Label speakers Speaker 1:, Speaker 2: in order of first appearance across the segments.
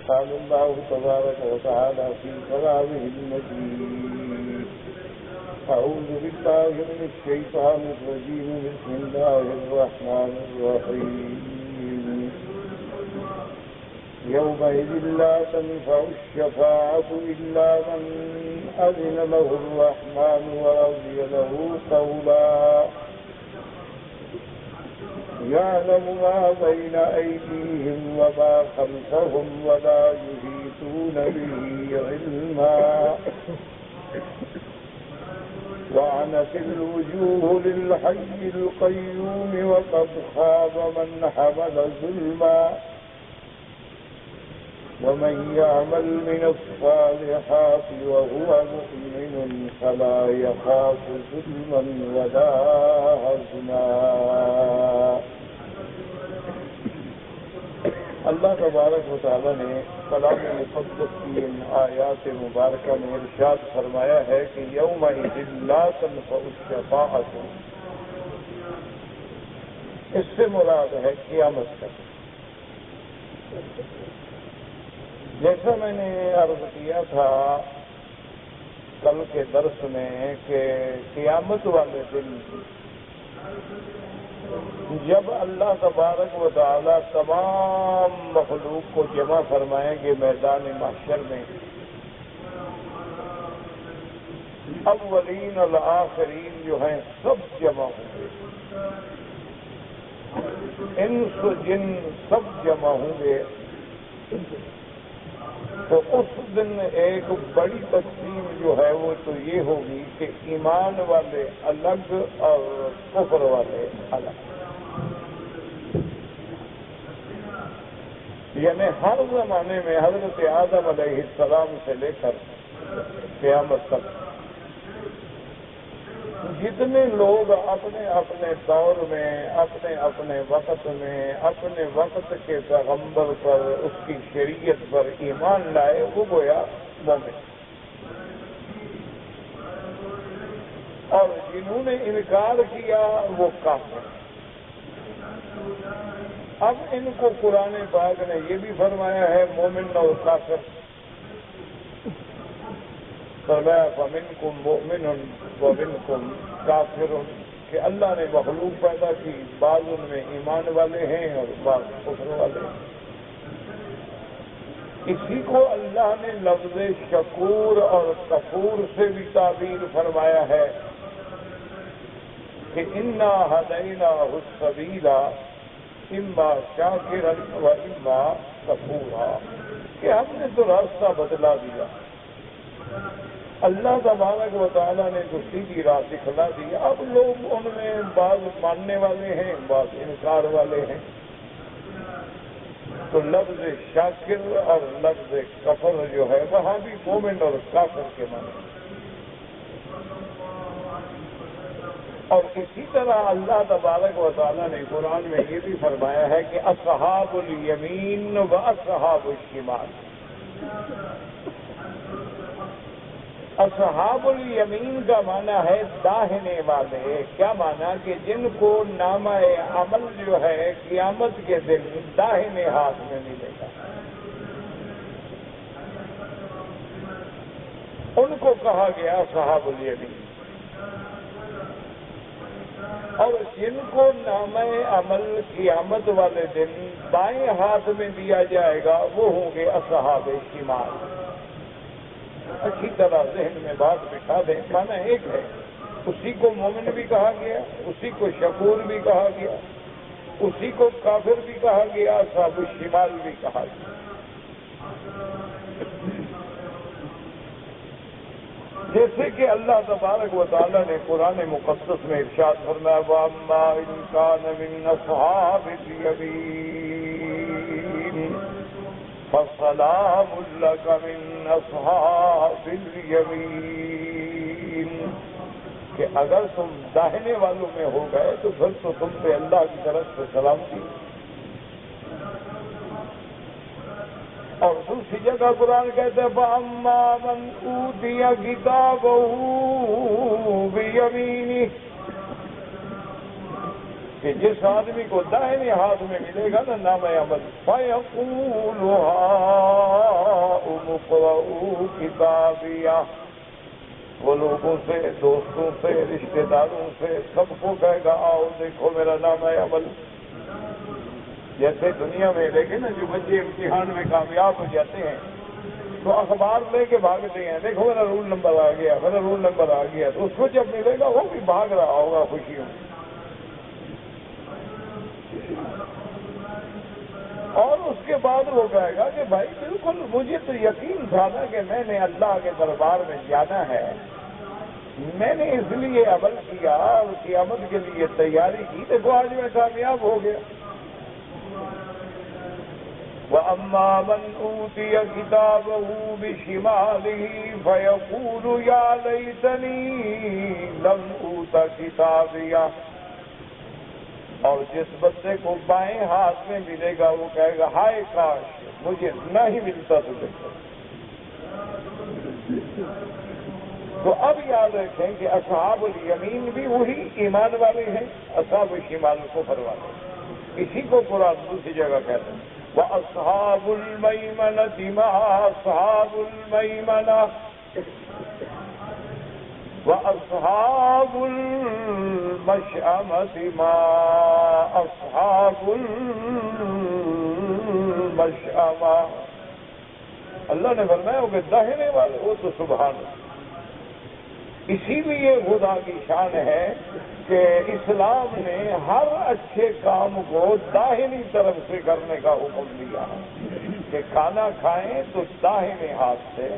Speaker 1: قال الله تبارك وتعالى في كلامه المجيد أعوذ بالله من الشيطان الرجيم بسم الله الرحمن الرحيم يومئذ لا تنفع الشفاعة إلا من أذن له الرحمن ورضي له قولا يعلم ما بين أيديهم وما خلفهم ولا يحيطون به علما وعنت الوجوه للحي القيوم وقد خاب من حمل ظلما ومن يعمل من الصالحات وهو مؤمن فلا يخاف ظلما ولا حزنا. اللہ تبارک و تعالیٰ نے کلام مقدس کی ان آیات مبارکہ میں ارشاد فرمایا ہے کہ یومئذ لا تنفع الشفاعۃ، اس سے مراد ہے قیامت کا. جیسا میں نے عرض کیا تھا کل کے درس میں کہ قیامت والے دن جب اللہ تبارک و تعالی تمام مخلوق کو جمع فرمائیں گے میدان محشر میں، اولین والآخرین جو ہیں سب جمع ہوں گے، انس و جن سب جمع ہوں گے، تو اس دن ایک بڑی تقسیم جو ہے وہ تو یہ ہوگی کہ ایمان والے الگ اور کفر والے الگ. یعنی ہر زمانے میں حضرت آدم علیہ السلام سے لے کر قیامت تک جتنے لوگ اپنے اپنے دور میں اپنے اپنے وقت میں اپنے وقت کے پیغمبر پر اس کی شریعت پر ایمان لائے وہ گویا مومن، اور جنہوں نے انکار کیا وہ کافر. اب ان کو قرآن پاک نے یہ بھی فرمایا ہے مومن اور کافر. فرمایا فمنکم مؤمن ومنکم کافر، کہ اللہ نے مخلوق پیدا کی، بعض ان میں ایمان والے ہیں اور بعض کفر والے ہیں. اسی کو اللہ نے لفظ شکور اور کفور سے بھی تعبیر فرمایا ہے کہ انا ہدیناہ السبیل اما شاکرا و اما کفورا، کہ ہم نے تو راستہ بدلا دیا. اللہ تبارک و تعالیٰ نے تو سیدھی راہ دکھلا دی. اب لوگ ان میں بعض ماننے والے ہیں بعض انکار والے ہیں. تو لفظ شاکر اور لفظ کفر جو ہے وہاں بھی مومن اور کافر کے معنی. اور اسی طرح اللہ تبارک و تعالیٰ نے قرآن میں یہ بھی فرمایا ہے کہ اصحاب الیمین و اصحاب الشمال. اصحاب الیمین کا معنی ہے داہنے والے. کیا معنی کہ جن کو نامہ عمل جو ہے قیامت کے دن داہنے ہاتھ میں ملے گا، ان کو کہا گیا اصحاب الیمین. اور جن کو نامہ عمل قیامت والے دن بائیں ہاتھ میں دیا جائے گا وہ ہوں گے اصحاب شمال. اچھی طرح ذہن میں بات بٹھا دیں، معنی ایک ہے. اسی کو مومن بھی کہا گیا، اسی کو شکور بھی کہا گیا، اسی کو کافر بھی کہا گیا، اصحاب الشمال بھی کہا گیا. جیسے کہ اللہ تبارک و تعالیٰ نے قرآن مقدس میں ارشاد فرمایا وَأَمَّا إِن كَانَ مِنْ أَصْحَابِ الْيَمِينِ فَسَلَامٌ لَكَ مِنْ أَصْحَابِ الْيَمِينِ، کہ اگر تم داہنے والوں میں ہو گئے تو پھر تو تم پہ اللہ کی طرف سے سلامتی. اور دوسری جگہ قرآن کہتے ہیں فَأَمَّا مَنْ أُوتِيَ كِتَابَهُ بِيَمِينِهِ، کہ جس آدمی کو دائیں ہاتھ میں ملے گا نا نام عمل فَيَقُولُ هَانِ کتابیہ، وہ لوگوں سے، دوستوں سے، رشتہ داروں سے سب کو کہے گا آؤ دیکھو میرا نام ہے عمل۔ جیسے دنیا میں دیکھیں نا جو بچے امتحان میں کامیاب ہو جاتے ہیں تو اخبار لے کے بھاگتے ہیں، دیکھو میرا رول نمبر آ گیا، میرا رول نمبر آ گیا، تو اس کو جب ملے گا وہ بھی بھاگ رہا ہوگا خوشیوں میں۔ اور اس کے بعد وہ کہے گا کہ بھائی بالکل مجھے تو یقین تھا نا کہ میں نے اللہ کے دربار میں جانا ہے، میں نے اس لیے عمل کیا اور قیامت کے لیے تیاری کی، دیکھو آج میں کامیاب ہو گیا۔ وَأَمَّا مَنْ أُوتِيَ كِتَابَهُ بِشِمَالِهِ فَيَقُولُ يَا لَيْتَنِي لَمْ أُوتَ كِتَابِيَهْ، اور جس بندے کو بائیں ہاتھ میں ملے گا وہ کہے گا ہائے کاش مجھے نہ ہی ملتا تو بہتر۔ تو اب یاد رکھیں کہ اصحاب الیمین بھی وہی ایمان والے ہیں، اصحاب الشمال کفر والے، اسی کو قرآن دوسری جگہ کہتے ہیں وَأَصْحَابُ الْمَيْمَنَةِ مَا أَصْحَابُ الْمَيْمَنَةِ وَأَصْحَابُ الْمَشْأَمَةِ مَا أَصْحَابُ الْمَشْأَمَةِ، اللہ نے فرمایا کہ داہنے والے وہ تو سبحان اللہ۔ اسی لیے خدا کی شان ہے کہ اسلام نے ہر اچھے کام کو داہنی طرف سے کرنے کا حکم دیا کہ کھانا کھائیں تو داہنے ہاتھ سے،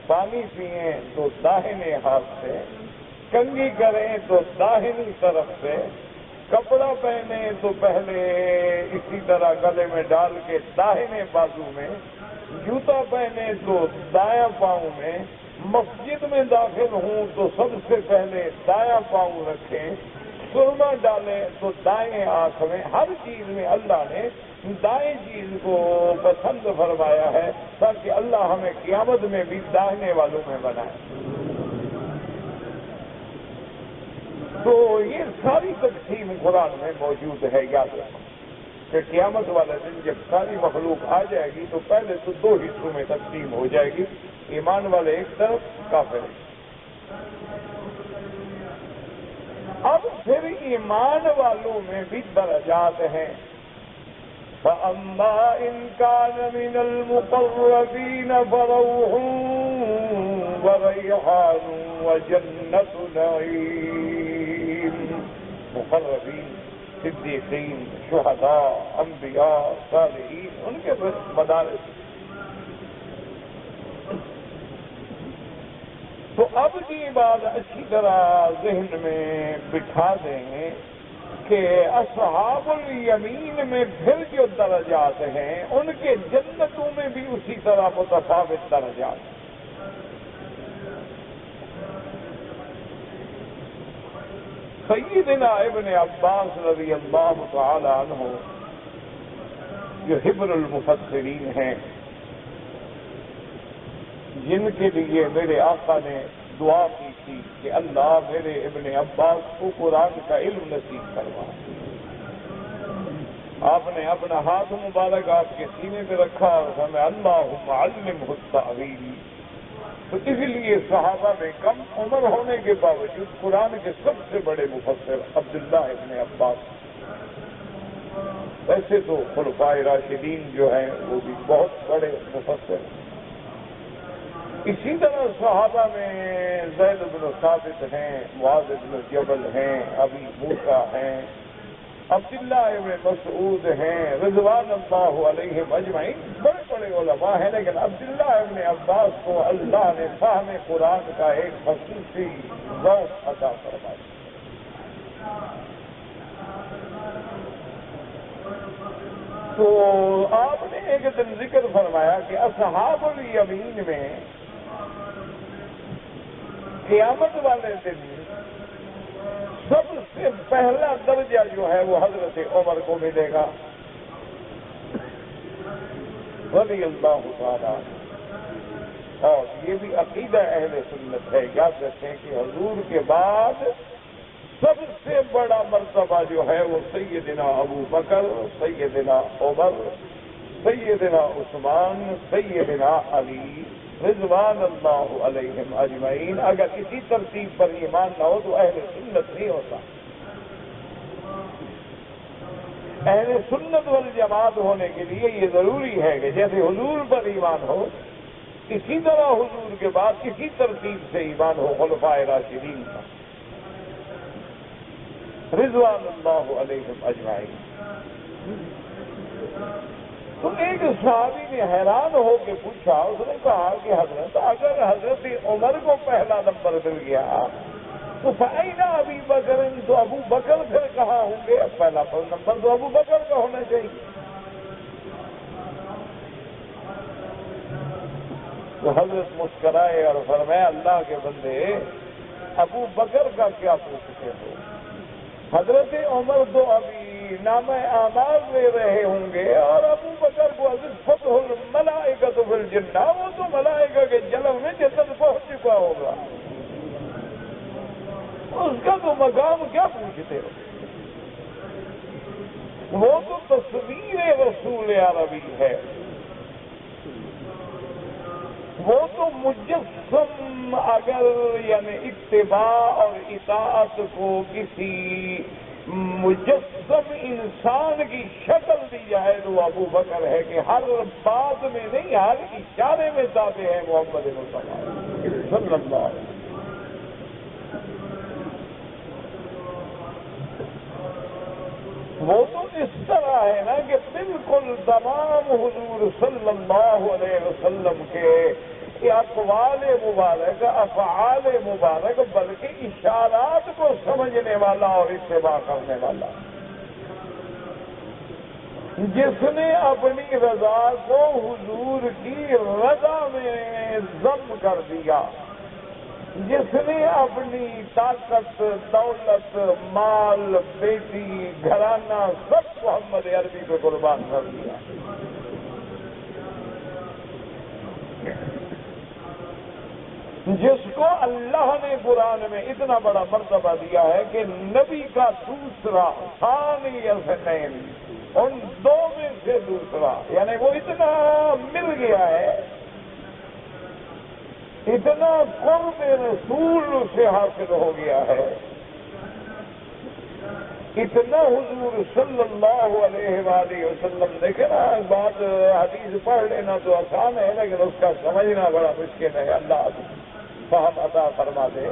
Speaker 1: پانی پئیں تو داہنے ہاتھ سے، کنگھی کریں تو داہنی طرف سے، کپڑا پہنے تو پہلے اسی طرح گلے میں ڈال کے داہنے بازو میں، جوتا پہنے تو دایاں پاؤں میں، مسجد میں داخل ہوں تو سب سے پہلے دایاں پاؤں رکھیں، سرما ڈالیں تو دائیں آنکھ میں، ہر چیز میں اللہ نے دائیں چیز کو پسند فرمایا ہے تاکہ اللہ ہمیں قیامت میں بھی داہنے والوں میں بنائے۔ تو یہ ساری تقسیم قرآن میں موجود ہے، یاد رکھو کہ قیامت والا دن جب ساری مخلوق آ جائے گی تو پہلے تو دو حصوں میں تقسیم ہو جائے گی، ایمان والے ایک طرف، کافر ایک۔ اب پھر ایمان والوں میں بھی درجات ہیں، فَأَمَّا إِن كَانَ مِنَ الْمُقَرَّبِينَ فَرَوْحٌ وَرَيْحَانٌ وَجَنَّةُ نَعِيمٍ، مقربین، صدیقین، شہداء، انبیاء، صالحین، ان کے مدارس۔ تو اب کی بات اچھی طرح ذہن میں بٹھا دیں کہ اصحاب الیمین میں پھر جو درجات ہیں ان کے جنتوں میں بھی اسی طرح متفاوت درجات ہیں۔ سیدنا ابن عباس رضی اللہ تعالی عنہ جو حبر المفسرین ہیں، جن کے لیے میرے آقا نے دعا کی تھی کہ اللہ میرے ابن عباس کو قرآن کا علم نصیب کروا، آپ نے اپنا ہاتھ مبارک آپ کے سینے پہ رکھا اور ہمیں اللہم علمہ التأویل۔ تو اس لیے صحابہ میں کم عمر ہونے کے باوجود قرآن کے سب سے بڑے مفسر عبداللہ ابن عباس، ویسے تو خلفائے راشدین جو ہیں وہ بھی بہت بڑے مفسر ہیں۔ اسی طرح صحابہ میں زید بن ثابت ہیں، معاذ بن جبل ہیں، ابی موسیٰ ہیں، عبداللہ ابن مسعود ہیں، رضوان اللہ علیہم اجمعین، بڑے بڑے علماء ہیں، لیکن عبداللہ ابن عباس کو اللہ نے فہم قرآن کا ایک خصوصی ذوق عطا فرمایا۔ تو آپ نے ایک دن ذکر فرمایا کہ اصحاب الیمین میں قیامت والے دن سب سے پہلا درجہ جو ہے وہ حضرت عمر کو ملے گا رضی اللہ تعالیٰ۔ اور یہ بھی عقیدہ اہل سنت ہے، یاد رکھیں کہ حضور کے بعد سب سے بڑا مرتبہ جو ہے وہ سیدنا ابو بکر، سیدنا عمر، سیدنا عثمان، سیدنا علی رضوان اللہ علیہم اجمعین، اگر اسی ترتیب پر ایمان نہ ہو تو اہل سنت نہیں ہوتا۔ اہل سنت والجماعت ہونے کے لیے یہ ضروری ہے کہ جیسے حضور پر ایمان ہو، اسی طرح حضور کے بعد اسی ترتیب سے ایمان ہو خلفائے راشدین کا رضوان اللہ علیہم اجمعین۔ تو ایک صحابی نے حیران ہو کے پوچھا، اس نے کہا کہ حضرت اگر حضرت عمر کو پہلا نمبر مل گیا تو فَأَيْنَ أَبِي بَكْرٍ، تو ابو بکر پھر کہاں ہوں گے؟ پہلا نمبر تو ابو بکر کا ہونا چاہیے۔ تو حضرت مسکرائے اور فرمایا اللہ کے بندے، ابو بکر کا کیا پوچھتے ہو؟ حضرت عمر تو ابھی نام اعمال لے رہے ہوں گے اور ابو بکر کو حضرت فتح الملائکۃ فی الجنہ، وہ تو ملائکہ کے جنم میں جنت پہنچ چکا ہوگا، اس کا تو مقام کیا پوچھتے ہو؟ وہ تو تصویر رسول عربی ہے، وہ تو مجسم، اگر یعنی اتباع اور اطاعت کو کسی مجسم انسان کی شکل دی جائے تو ابو بکر ہے کہ ہر بات میں نہیں، ہر اشارے میں تابع ہے محمد مصطفیٰ صلی اللہ علیہ وسلم۔ وہ تو اس طرح ہے نا کہ بالکل تمام حضور صلی اللہ علیہ وسلم کے اقوال مبارک، افعال مبارک، بلکہ اشارات کو سمجھنے والا اور اتباع کرنے والا، جس نے اپنی رضا کو حضور کی رضا میں ضم کر دیا، جس نے اپنی طاقت، دولت، مال، بیٹی، گھرانہ سب محمد عربی پہ قربان کر دیا، جس کو اللہ نے قرآن میں اتنا بڑا مرتبہ دیا ہے کہ نبی کا دوسرا ثانی اثنین، ان دو میں سے دوسرا، یعنی وہ اتنا مل گیا ہے، اتنا قرب رسول سے حاصل ہو گیا ہے، اتنا حضور صلی اللہ علیہ وآلہ وسلم، دیکھیں نا بات حدیث پڑھ لینا تو آسان ہے لیکن اس کا سمجھنا بڑا مشکل ہے، اللہ فہم عطا فرما دے۔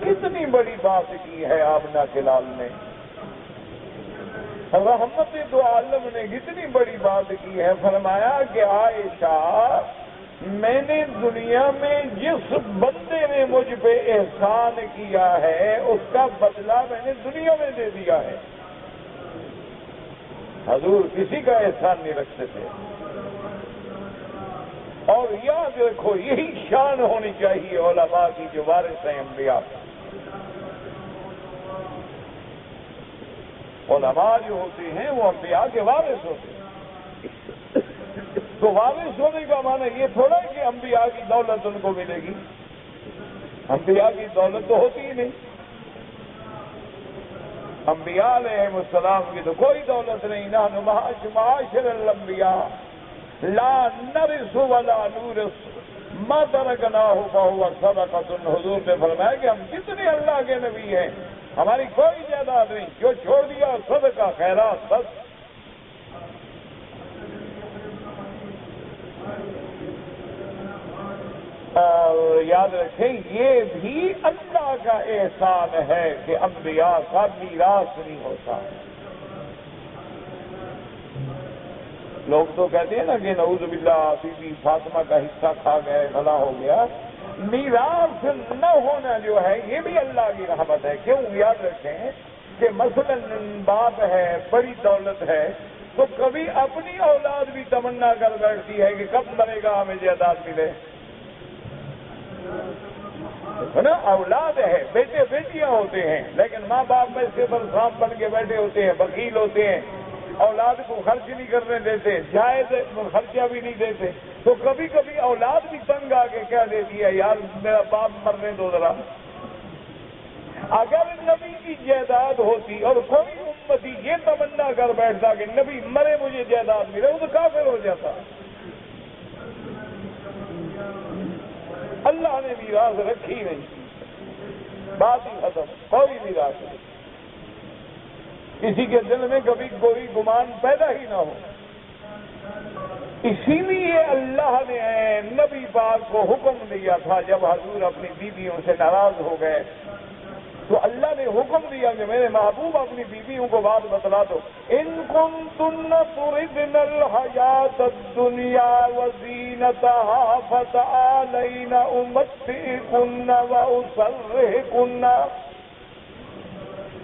Speaker 1: کتنی بڑی بات کی ہے آمنہ کے لال نے، رحمت دو عالم نے کتنی بڑی بات کی ہے، فرمایا کہ عائشہ، میں نے دنیا میں جس بندے نے مجھ پہ احسان کیا ہے اس کا بدلہ میں نے دنیا میں دے دیا ہے۔ حضور کسی کا احسان نہیں رکھتے تھے، اور یاد رکھو یہی شان ہونی چاہیے علماء کی جو وارث ہیں انبیاء۔ علماء جو ہوتے ہیں وہ انبیاء کے وارث ہوتے ہیں، تو وارث ہونے کا معنی یہ تھوڑا ہے کہ انبیاء کی دولت ان کو ملے گی، انبیاء کی دولت تو ہوتی ہی نہیں، انبیاء علیہ السلام کی تو کوئی دولت نہیں، نحن معاشر الانبیاء لا نرث ولا نورث ما ترکناہ فہو صدقۃ، حضور نے فرمایا کہ ہم کتنے اللہ کے نبی ہیں، ہماری کوئی جائیداد نہیں، جو چھوڑ دیا صدقہ، خیرات، بس۔ اور یاد رکھیں یہ بھی اللہ کا احسان ہے کہ انبیاء کا میراث نہیں ہوتا۔ لوگ تو کہتے ہیں نا کہ نعوذ باللہ بی بی فاطمہ کا حصہ کھا گئے، بھلا ہو گیا، میراث نہ ہونا جو ہے یہ بھی اللہ کی رحمت ہے۔ کیوں؟ یاد رکھیں کہ مثلا باپ ہے، بڑی دولت ہے، تو کبھی اپنی اولاد بھی تمنا کر بیٹھتی ہے کہ کب مرے گا ہمیں جائیداد ملے، نا؟ اولاد ہے، بیٹے بیٹیاں ہوتے ہیں، لیکن ماں باپ میں سے برسام بن کے بیٹھے ہوتے ہیں، بخیل ہوتے ہیں، اولاد کو خرچ نہیں کرنے دیتے، جائز خرچہ بھی نہیں دیتے، تو کبھی کبھی اولاد بھی تنگ آ کے کہہ دیتی ہے یار میرا باپ مرنے دو ذرا۔ اگر نبی کی جائیداد ہوتی اور کوئی امتی یہ تمنا کر بیٹھتا کہ نبی مرے مجھے جائیداد ملے، وہ تو کافر ہو جاتا۔ اللہ نے میراث رکھی نہیں، بات ہی ختم، کوئی میراث نہیں، کسی کے دل میں کبھی کوئی گمان پیدا ہی نہ ہو۔ اسی لیے اللہ نے نبی پاک کو حکم دیا تھا، جب حضور اپنی بیویوں سے ناراض ہو گئے تو اللہ نے حکم دیا کہ میرے محبوب اپنی بیویوں کو بات بتلا دو، ان کنتن تردن الحیات الدنیا وزینتها فتعالین امتعکن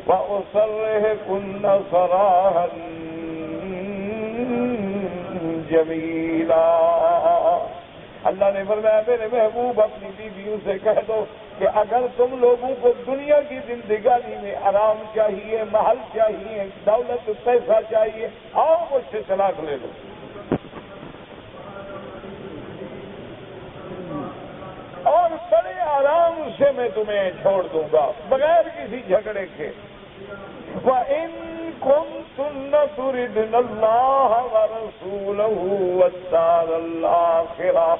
Speaker 1: واسرحکن سراحا جمیلا۔ اللہ نے فرمایا میرے محبوب اپنی بیویوں سے کہہ دو کہ اگر تم لوگوں کو دنیا کی زندگانی میں آرام چاہیے، محل چاہیے، دولت پیسہ چاہیے، آؤ مجھ سے طلاق لے لو، اور بڑے آرام سے میں تمہیں چھوڑ دوں گا بغیر کسی جھگڑے کے۔ وَإِن كُنتُنَّ تُرِدْنَ اللَّهَ وَرَسُولَهُ وَالدَّارَ الْآخِرَةَ،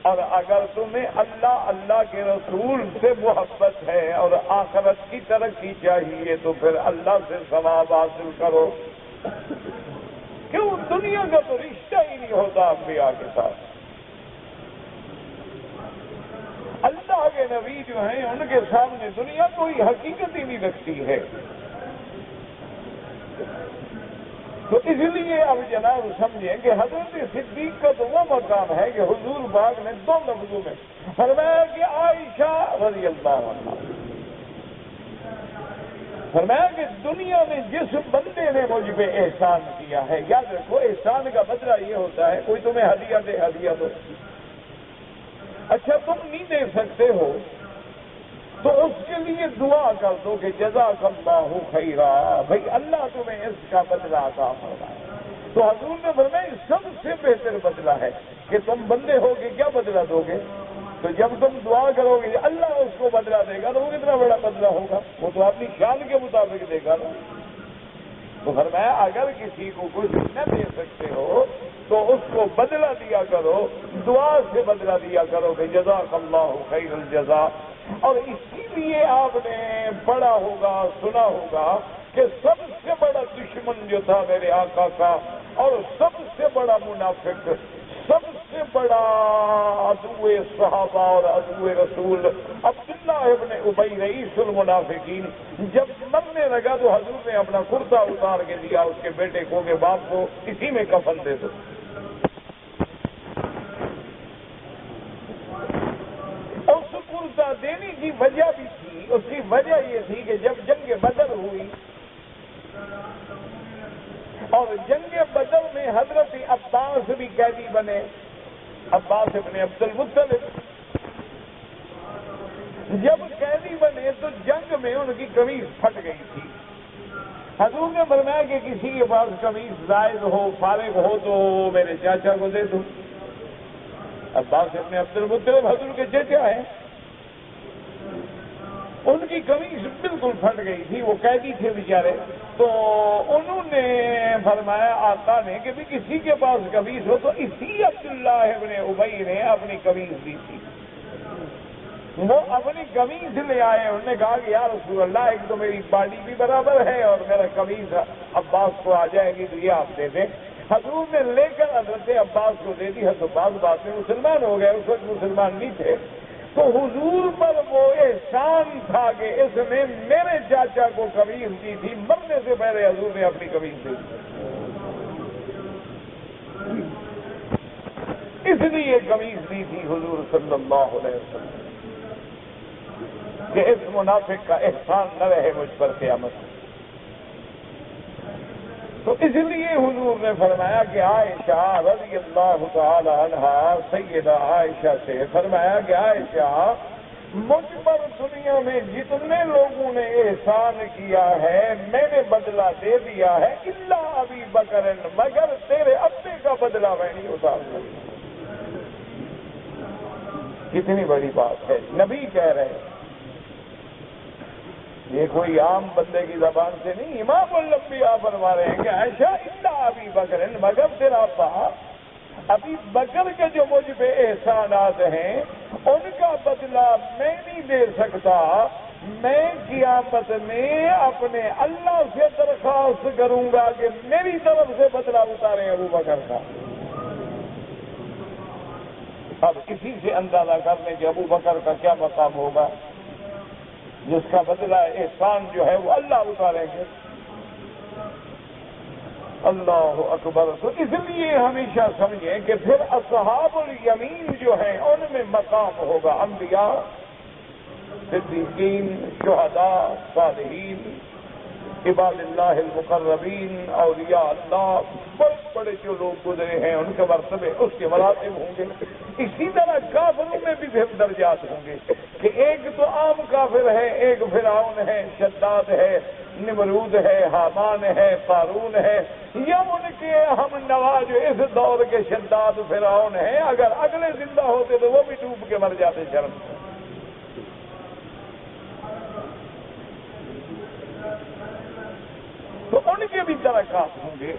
Speaker 1: اور اگر تمہیں اللہ کے رسول سے محبت ہے اور آخرت کی ترقی چاہیے تو پھر اللہ سے ثواب حاصل کرو۔ کیوں؟ دنیا کا تو رشتہ ہی نہیں ہوتا انبیاء کے ساتھ۔ اللہ کے نبی جو ہیں ان کے سامنے دنیا کوئی حقیقت ہی نہیں رکھتی ہے۔ تو اس لیے اب جناب سمجھیں کہ حضرت صدیق کا تو وہ مقام ہے کہ حضور پاک نے دو لفظوں میں فرمایا کہ عائشہ رضی اللہ عنہا، فرمایا کہ دنیا میں جس بندے نے مجھ پہ احسان کیا ہے، یاد رکھو احسان کا بدلہ یہ ہوتا ہے کوئی تمہیں ہدیہ دے، ہدیہ دو، اچھا تم نہیں دے سکتے ہو تو اس کے لیے دعا کر دو کہ جزاک اللہ خیرا، بھئی اللہ تمہیں اس کا بدلہ عطا فرمائے۔ تو حضور نے فرمایا سب سے بہتر بدلہ ہے کہ تم بندے ہو کے کیا بدلہ دو گے، تو جب تم دعا کرو گے اللہ اس کو بدلہ دے گا تو وہ کتنا بڑا بدلہ ہوگا، وہ تو اپنی شان کے مطابق دے گا نا۔ تو فرمایا اگر کسی کو کچھ نہ دے سکتے ہو تو اس کو بدلہ دیا کرو، دعا سے بدلہ دیا کرو کہ جزاک اللہ خیر الجزا۔ اور اسی لیے آپ نے پڑھا ہوگا، سنا ہوگا کہ سب سے بڑا دشمن جو تھا میرے آقا کا اور سب سے بڑا منافق، سب سے بڑا عدو صحابہ اور عدو رسول عبداللہ ابن ابی رئیس المنافقین، جب مرنے لگا تو حضور نے اپنا کرتا اتار کے دیا اس کے بیٹے کو کہ باپ کو اسی میں کفن دے دو۔ اس کرتا دینے کی وجہ بھی تھی، اس کی وجہ یہ تھی کہ جب جنگ بدر ہوئی اور جنگ بدر میں حضرت عباس بھی قیدی بنے، عباس ابن عبد المطلب جب قیدی بنے تو جنگ میں ان کی قمیض پھٹ گئی تھی۔ حضور نے فرمایا کہ کسی کے پاس قمیض زائد ہو، فارغ ہو تو میرے چاچا کو دے دو۔ عباس ابن عبد المطلب حضور کے چچا ہیں، ان کی قمیض بالکل پھٹ گئی تھی، وہ قیدی تھے بیچارے، تو انہوں نے فرمایا آقا نے کہ بھی کسی کے پاس قمیض ہو، تو اسی عبداللہ ابن ابی نے اپنی قمیض دی تھی، وہ اپنی قمیض لے آئے، انہوں نے کہا کہ یا رسول اللہ ایک تو میری باڈی بھی برابر ہے اور میرا قمیض عباس کو آ جائے گی تو یہ آپ دے دیں۔ حضور نے لے کر حضرت عباس کو دے دی، حضرت عباس بعد میں مسلمان ہو گئے، اس وقت مسلمان نہیں تھے، تو حضور پر وہ احسان تھا کہ اس نے میرے چاچا کو قمیض دی تھی، مرنے سے پہلے حضور نے اپنی قمیض دی تھی، اس لیے قمیض دی تھی حضور صلی اللہ علیہ وسلم کہ اس منافق کا احسان نہ رہے مجھ پر قیامت۔ تو اس لیے حضور نے فرمایا کہ عائشہ رضی اللہ تعالی عنہا، سیدہ عائشہ سے فرمایا کہ عائشہ مجھ پر دنیا میں جتنے لوگوں نے احسان کیا ہے میں نے بدلہ دے دیا ہے، الا ابی بکر، مگر تیرے ابے کا بدلہ میں نہیں اتار سکتا۔ کتنی بڑی بات ہے، نبی کہہ رہے ہیں۔ یہ کوئی عام بندے کی زبان سے نہیں، امام الانبیاء فرما رہے ہیں کہ عائشہ الا ابی بکر، مگر تیرا باپ ابی بکر کے جو مجھ پہ احسانات ہیں ان کا بدلہ میں نہیں دے سکتا، میں قیامت میں اپنے اللہ سے درخواست کروں گا کہ میری طرف سے بدلہ اتارے ابو بکر کا۔ اب اسی سے اندازہ کر لیں کہ ابو بکر کا کیا مقام ہوگا، جس کا بدلہ احسان جو ہے وہ اللہ اتاریں گے۔ اللہ اکبر۔ تو اس لیے ہمیشہ سمجھیں کہ پھر اصحاب الیمین جو ہیں ان میں مقام ہوگا انبیاء، صدیقین، شہداء، صالحین، عباد اللہ المقربین، اولیاء اللہ، بڑے بڑے جو لوگ گزرے ہیں ان کے مرتبے اس کے مراتب ہوں گے۔ اسی طرح کافروں میں بھی پھر درجات ہوں گے کہ ایک تو عام کافر ہے، ایک فرعون ہے، شداد ہے، نمرود ہے، حامان ہے، قارون ہے، یا ان کے ہم نوا جو اس دور کے شداد فرعون ہیں، اگر اگلے زندہ ہوتے تو وہ بھی ڈوب کے مر جاتے شرم سے۔ تو ان کے بھی درکات ہوں گے۔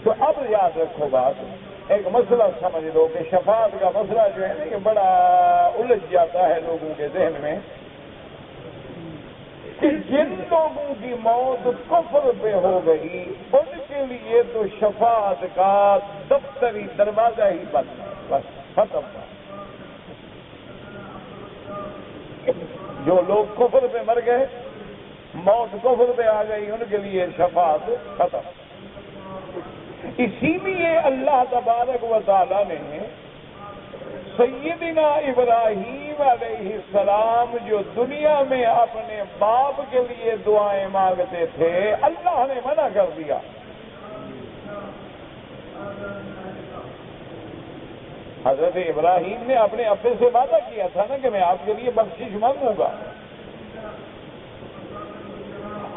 Speaker 1: تو اب یاد رکھو بات، ایک مسئلہ سمجھ لو کہ شفاعت کا مسئلہ جو ہے نا یہ بڑا الجھ جاتا ہے لوگوں کے ذہن میں، کہ جن لوگوں کی موت کفر پہ ہو گئی ان کے لیے تو شفاعت کا دفتری دروازہ ہی بند ہے، بس ختم۔ جو لوگ کفر پہ مر گئے، موت کفر پہ آ گئی، ان کے لیے شفاعت ختم۔ اسی لیے اللہ تبارک و تعالی نے سیدنا ابراہیم علیہ السلام جو دنیا میں اپنے باپ کے لیے دعائیں مانگتے تھے، اللہ نے منع کر دیا۔ حضرت ابراہیم نے اپنے ابے سے وعدہ کیا تھا نا کہ میں آپ کے لیے بخشش مانگوں گا،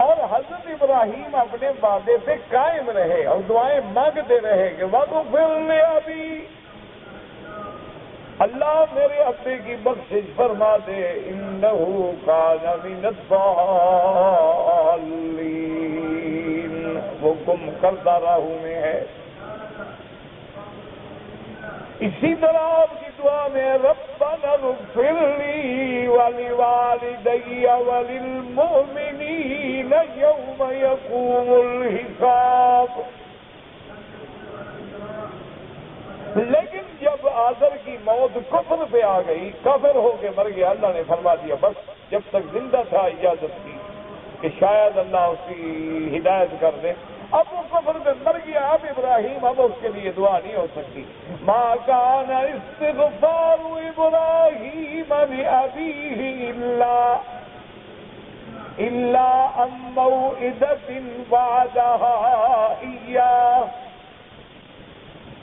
Speaker 1: اور حضرت ابراہیم اپنے وعدے پہ قائم رہے اور دعائیں مانگتے رہے کہ وَاغْفِرْ لِأَبِي، اللہ میرے ابے کی بخشش فرما دے، إِنَّهُ كَانَ مِنَ الضَّالِّينَ، وہ گم کردہ راہوں میں ہے۔ اسی طرح آپ کی دعا میں ربنا اغفر لی ولوالدی وللمؤمنین یوم یقوم الحساب، لیکن جب آزر کی موت کفر پہ آ گئی، کافر ہو کے مر گیا، اللہ نے فرما دیا بس، جب تک زندہ تھا اجازت کی کہ شاید اللہ اس کی ہدایت کر دے، اب وہ کفر پہ مر گیا، اب ابراہیم اب اس کے لیے دعا نہیں ہو سکتی۔ ما کان استغفار ابراہیم لأبیہ الا عن موعدۃ وعدہا ایاہ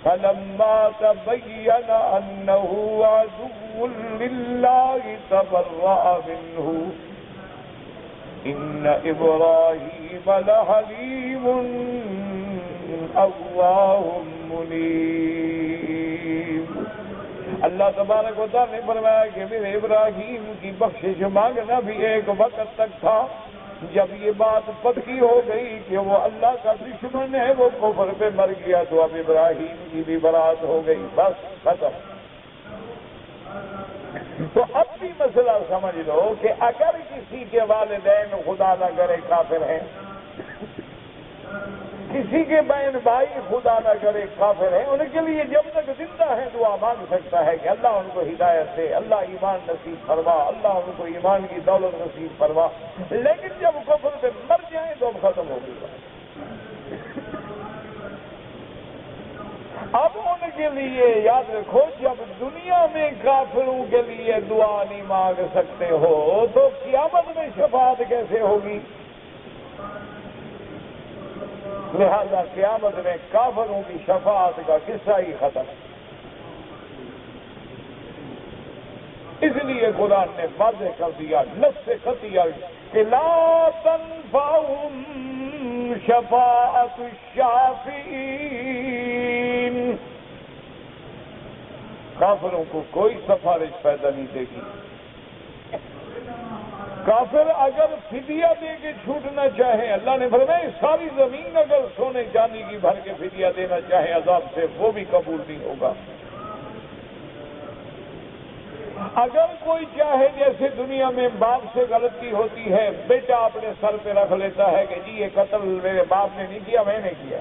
Speaker 1: فلما تبین انہ عدو للہ تبرأ منہ ان ابراہیم لحلیم اواہ منیب۔ اللہ تبارک و تعالیٰ نے فرمایا کہ میرے ابراہیم کی بخشش مانگنا بھی ایک وقت تک تھا، جب یہ بات پکی ہو گئی کہ وہ اللہ کا دشمن ہے، وہ کفر پہ مر گیا، تو اب ابراہیم کی بھی برات ہو گئی، بس ختم۔ تو اب بھی مسئلہ سمجھ لو کہ اگر کسی کے والدین خدا نہ کرے کافر ہیں، کسی کے بہن بھائی خدا نہ کرے کافر ہیں، ان کے لیے جب تک زندہ ہے دعا مانگ سکتا ہے کہ اللہ ان کو ہدایت دے، اللہ ایمان نصیب فرما، اللہ ان کو ایمان کی دولت نصیب فرما، لیکن جب کفر پہ مر جائیں تو اب ختم ہو گئی۔ اب ان کے لیے یاد رکھو، جب دنیا میں کافروں کے لیے دعا نہیں مانگ سکتے ہو تو قیامت میں شفاعت کیسے ہوگی؟ لہذا قیامت میں کافروں کی شفاعت کا قصہ ہی ختم۔ اس لیے قرآن نے واضح کر دیا نص قطعی کہ لا تنفعهم شفاعت الشافعین، کافروں کو کوئی سفارش پیدا نہیں دے گی، کافر اگر فدیہ دے کے چھوٹنا چاہے، اللہ نے فرمایا ساری زمین اگر سونے چاندی کی بھر کے فدیہ دینا چاہے عذاب سے، وہ بھی قبول نہیں ہوگا۔ اگر کوئی چاہے، جیسے دنیا میں باپ سے غلطی ہوتی ہے، بیٹا اپنے سر پہ رکھ لیتا ہے کہ جی یہ قتل میرے باپ نے نہیں کیا، میں نے کیا،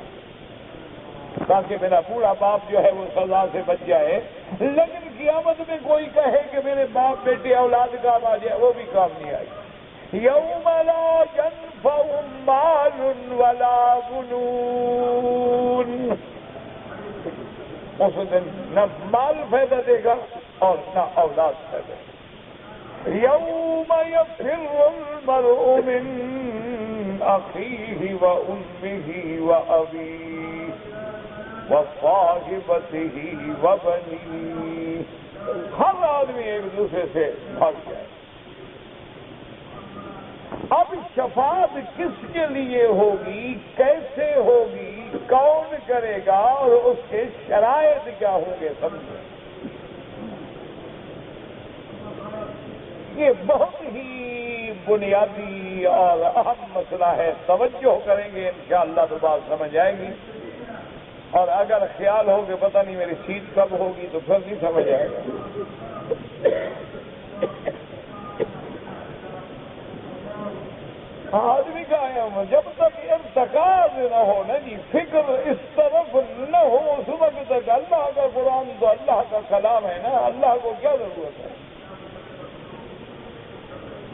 Speaker 1: تاکہ میرا پورا باپ جو ہے وہ سزا سے بچ جائے۔ لیکن قیامت میں کوئی کہے کہ میرے باپ بیٹے اولاد کام آ جائے، وہ بھی کام نہیں آئے گی۔ یوم لا ينفع مال ولا بنون، اس دن نہ مال فائدہ دے گا اور نہ اولاد فائدہ دے گا۔ یوم یفر المرء من اخیہ وامہ وابیہ وصاحبتہ وبنیہ، ہر آدمی ایک دوسرے سے بھاگ جائے۔ اب شفاعت کس کے لیے ہوگی، کیسے ہوگی، کون کرے گا اور اس کے شرائط کیا ہوں گے، سمجھے۔ یہ بہت ہی بنیادی اور اہم مسئلہ ہے، توجہ کریں گے انشاءاللہ تو بات سمجھ آئے گی، اور اگر خیال ہو کہ پتہ نہیں میری سیٹ کب ہوگی تو پھر نہیں سمجھ آئے گا۔ آدمی کا جب تک ارتکاز نہ ہو نا جی، فکر اس طرف نہ ہو، اس وقت تک اللہ کا قرآن تو اللہ کا کلام ہے نا، اللہ کو کیا ضرورت ہے۔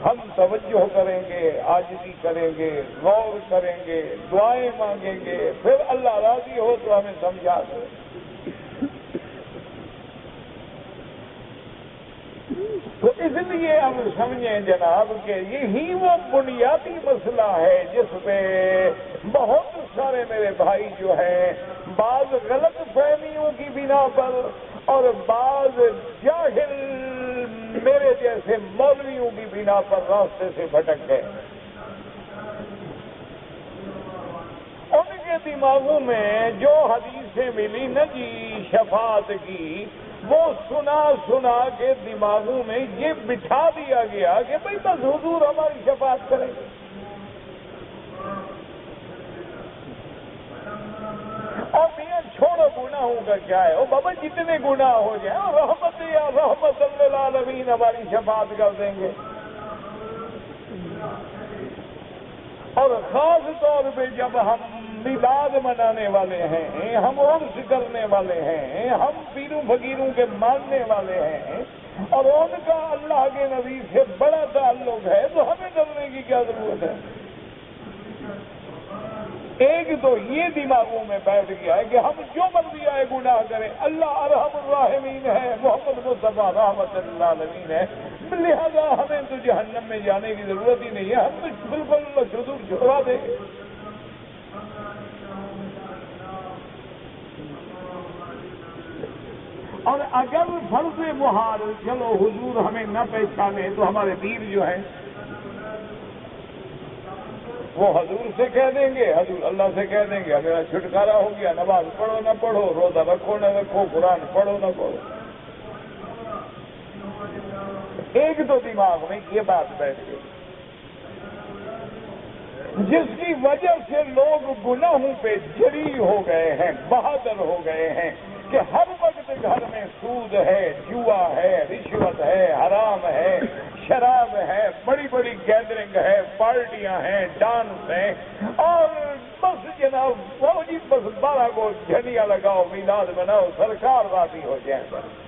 Speaker 1: ہم توجہ کریں گے، عاجزی کریں گے، غور کریں گے، دعائیں مانگیں گے، پھر اللہ راضی ہو تو ہمیں سمجھا دے۔ تو اس لیے ہم سمجھیں جناب کہ یہی وہ بنیادی مسئلہ ہے جس پہ بہت سارے میرے بھائی جو ہیں بعض غلط فہمیوں کی بنا پر اور بعض جاہل میرے جیسے مولویوں کی بنا پر راستے سے بھٹک گئے۔ ان کے دماغوں میں جو حدیثیں ملی نا جی شفاعت کی، وہ سنا سنا کے دماغوں میں یہ بٹھا دیا گیا کہ بھئی بس حضور ہماری شفاعت کریں گے۔ اور میاں چھوڑو گناہوں کا کیا ہے، او بابا جتنے گناہ ہو جائیں رحمت یا رحمت للعالمین ہماری شفاعت کر دیں گے۔ اور خاص طور پہ جب ہم میلاد منانے والے ہیں، ہم عرس کرنے والے ہیں، ہم پیروں فقیروں کے ماننے والے ہیں، اور ان کا اللہ کے نبی سے بڑا تعلق ہے، تو ہمیں ڈرنے کی کیا ضرورت ہے؟ ایک تو یہ دماغوں میں بیٹھ گیا ہے کہ ہم جو مرضی آئے گناہ کریں، اللہ ارحم الراحمین ہے، محمد مصطفیٰ رحمت للعالمین ہے، لہذا ہمیں تو جہنم میں جانے کی ضرورت ہی نہیں ہے، ہم تو بالکل حضور چھڑوا دیں گے۔ اور اگر فرض محال چلو حضور ہمیں نہ پہچانے تو ہمارے پیر جو ہیں وہ حضور سے کہہ دیں گے، حضور اللہ سے کہہ دیں گے میرا چھٹکارا ہو گیا، نماز پڑھو نہ پڑھو، روزہ رکھو نہ رکھو، قرآن پڑھو نہ پڑھو۔ ایک تو دماغ میں یہ بات بیٹھ گئی جس کی وجہ سے لوگ گناہوں پہ جری ہو گئے ہیں، بہادر ہو گئے ہیں کہ ہر وقت گھر میں سود ہے، جوا ہے، رشوت ہے، حرام ہے، شراب ہے، بڑی بڑی گیدرنگ ہے، پارٹیاں ہیں، ڈانس ہیں، اور بس جناب وہ جی بس 12 کو جھنڈیاں لگاؤ، میلاد بناؤ، سرکار راضی ہو جائیں بس۔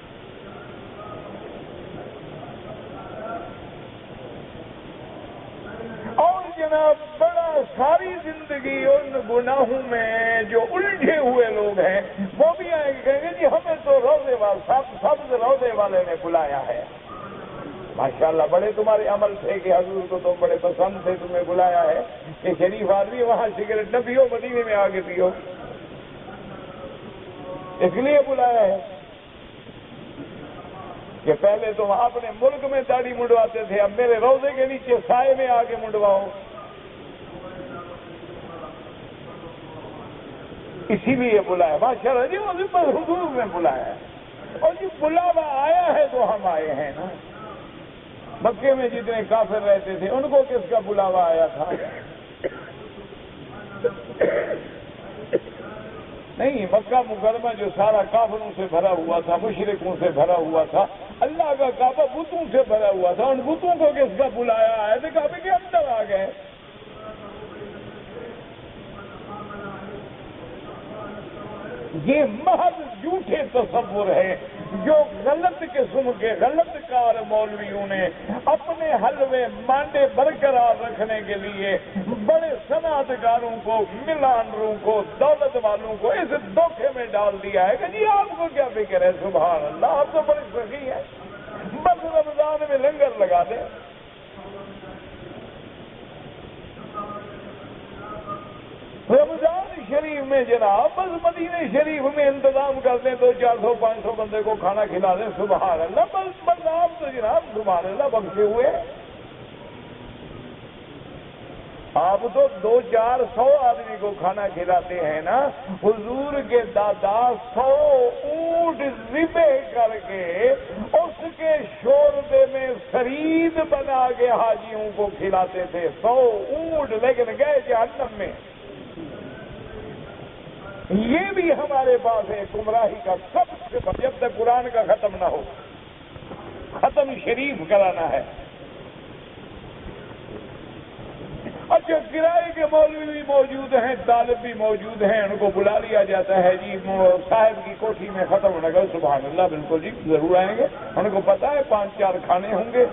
Speaker 1: اور جناب بڑا ساری زندگی ان گناہوں میں جو الجھے ہوئے لوگ ہیں وہ بھی آئیں گے، کہیں گے جی ہمیں تو روزے والے سبز روزے والے نے بلایا ہے، ماشاءاللہ بڑے تمہارے عمل تھے کہ حضور کو تم بڑے پسند تھے، تمہیں بلایا ہے کہ شریف آدمی وہاں سگریٹ نہ پیو، مدینے میں آ کے پیو، اس لیے بلایا ہے کہ پہلے تم اپنے ملک میں داڑھی منڈواتے تھے، اب میرے روزے کے نیچے سائے میں آ کے منڈواؤ۔ اسی لیے بلایا، ماشاءاللہ جی وہ حضور نے بلایا ہے، اور جی بلاوا آیا ہے تو ہم آئے ہیں نا۔ مکے میں جتنے کافر رہتے تھے ان کو کس کا بلاوا آیا تھا؟ نہیں، مکہ مکرمہ جو سارا کافروں سے بھرا ہوا تھا، مشرکوں سے بھرا ہوا تھا، اللہ کا کعبہ بتوں سے بھرا ہوا تھا، ان بتوں کو کس کا بلایا آئے تھے؟ کعبے کے اندر آ گئے۔ یہ محض جھوٹے تصور ہے جو غلط قسم کے غلط کار مولویوں نے اپنے حلوے مانڈے برقرار رکھنے کے لیے بڑے صنعت کاروں کو، ملانروں کو، دولت والوں کو اس دھوکے میں ڈال دیا ہے کہ جی آپ کو کیا فکر ہے، سبحان اللہ، آپ تو بڑے سخی ہیں، بس رمضان میں لنگر لگا دیں۔ رمضان شریف میں جناب بس مدینہ شریف میں انتظام کر دیں، 200-400-500 بندے کو کھانا کھلا دیں، سبحان اللہ، بس آپ تو جناب سبحان اللہ بخشے ہوئے۔ آپ تو 200-400 آدمی کو کھانا کھلاتے ہیں نا، حضور کے دادا 100 اونٹ ذبح کر کے اس کے شوربے میں سرید بنا کے حاجیوں کو کھلاتے تھے، 100 اونٹ، لیکن گئے جہنم میں۔ یہ بھی ہمارے پاس ہے گمراہی کا سب سے، جب تک قرآن کا ختم نہ ہو، ختم شریف کرانا ہے۔ اچھا، کرائے کے مولوی بھی موجود ہیں، طالب بھی موجود ہیں، ان کو بلا لیا جاتا ہے، جی صاحب کی کوٹھی میں ختم ہونے کا، سبحان اللہ، بالکل جی ضرور آئیں گے، ان کو پتا ہے 5-4 کھانے ہوں گے،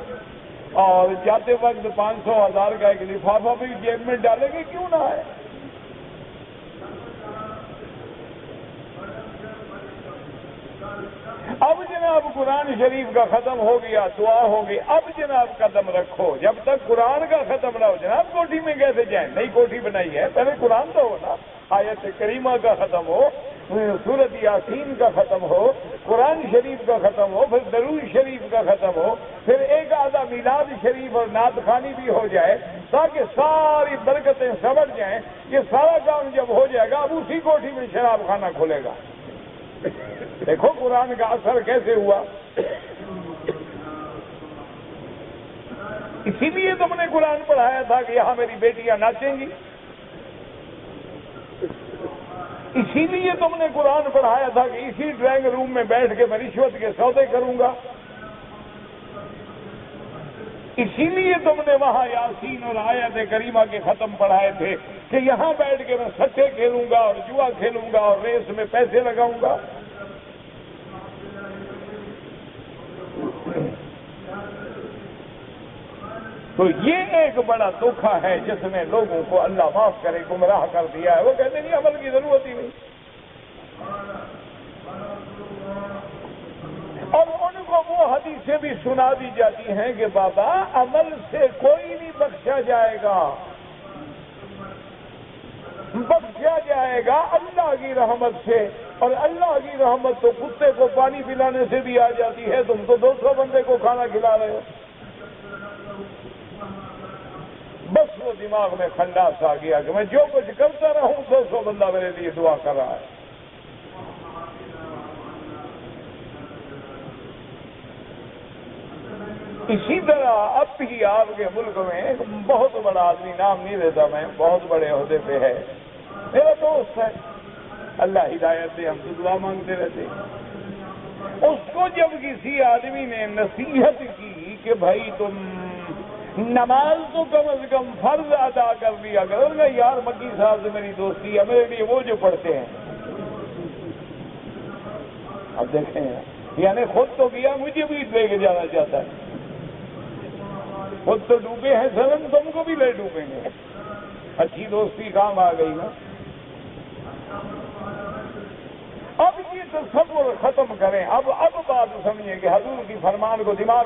Speaker 1: اور جاتے وقت 500,000 کا ایک لفافہ بھی جیب میں ڈالیں گے، کیوں نہ آئے؟ اب جناب قرآن شریف کا ختم ہو گیا، دعا ہو گئی، اب جناب قدم رکھو، جب تک قرآن کا ختم نہ ہو، جناب کوٹھی میں کیسے جائیں؟ نئی کوٹھی بنائی ہے، پہلے قرآن تو ہو نا، آیت کریمہ کا ختم ہو، سورۃ یاسین کا ختم ہو، قرآن شریف کا ختم ہو، پھر درود شریف کا ختم ہو، پھر ایک آدھا میلاد شریف اور نعت خوانی بھی ہو جائے، تاکہ ساری برکتیں سبٹ جائیں۔ یہ سارا کام جب ہو جائے گا، اب اسی کوٹھی میں شراب خانہ کھلے گا۔ دیکھو قرآن کا اثر کیسے ہوا۔ اسی لیے تم نے قرآن پڑھایا تھا کہ یہاں میری بیٹیاں ناچیں گی، اسی لیے تم نے قرآن پڑھایا تھا کہ اسی ڈرائنگ روم میں بیٹھ کے میں رشوت کے سودے کروں گا، اسی لیے تم نے وہاں یاسین اور آیت کریمہ کے ختم پڑھائے تھے کہ یہاں بیٹھ کے میں سچے کھیلوں گا اور جوا کھیلوں گا اور ریس میں پیسے لگاؤں گا۔ تو یہ ایک بڑا دھوکھا ہے جس نے لوگوں کو اللہ معاف کرے گمراہ کر دیا ہے۔ وہ کہتے نہیں عمل کی ضرورت ہی نہیں، اور ان کو وہ حدیثیں بھی سنا دی جاتی ہیں کہ بابا عمل سے کوئی نہیں بخشا جائے گا، بخشا جائے گا اللہ کی رحمت سے، اور اللہ کی رحمت تو کتے کو پانی پلانے سے بھی آ جاتی ہے، تم تو 200 بندے کو کھانا کھلا رہے ہو۔ بس وہ دماغ میں کھنڈاس آ گیا کہ میں جو کچھ کرتا رہوں 200 بندہ میرے لیے دعا کر رہا ہے۔ اسی طرح اب بھی آپ کے ملک میں ایک بہت بڑا آدمی، نام نہیں لیتا میں، بہت بڑے عہدے پہ ہے، میرا دوست ہے، اللہ ہدایت دے، ہم تو دعا مانگتے رہتے۔ اس کو جب کسی آدمی نے نصیحت کی کہ بھائی تم نماز تو کم از کم فرض ادا کر لیا کرو، کہ یار مکی صاحب سے میری دوستی ہے، میرے لیے وہ جو پڑھتے ہیں، اب دیکھیں یعنی خود تو کیا، مجھے بھی لے کے جانا چاہتا ہے، خود تو ڈوبے ہیں سنم، تم کو بھی لے ڈوبیں گے۔ اچھی دوستی کام آ گئی نا۔ اب یہ تصور ختم کریں، اب بات سمجھیں کہ حضور کی فرمان کو دماغ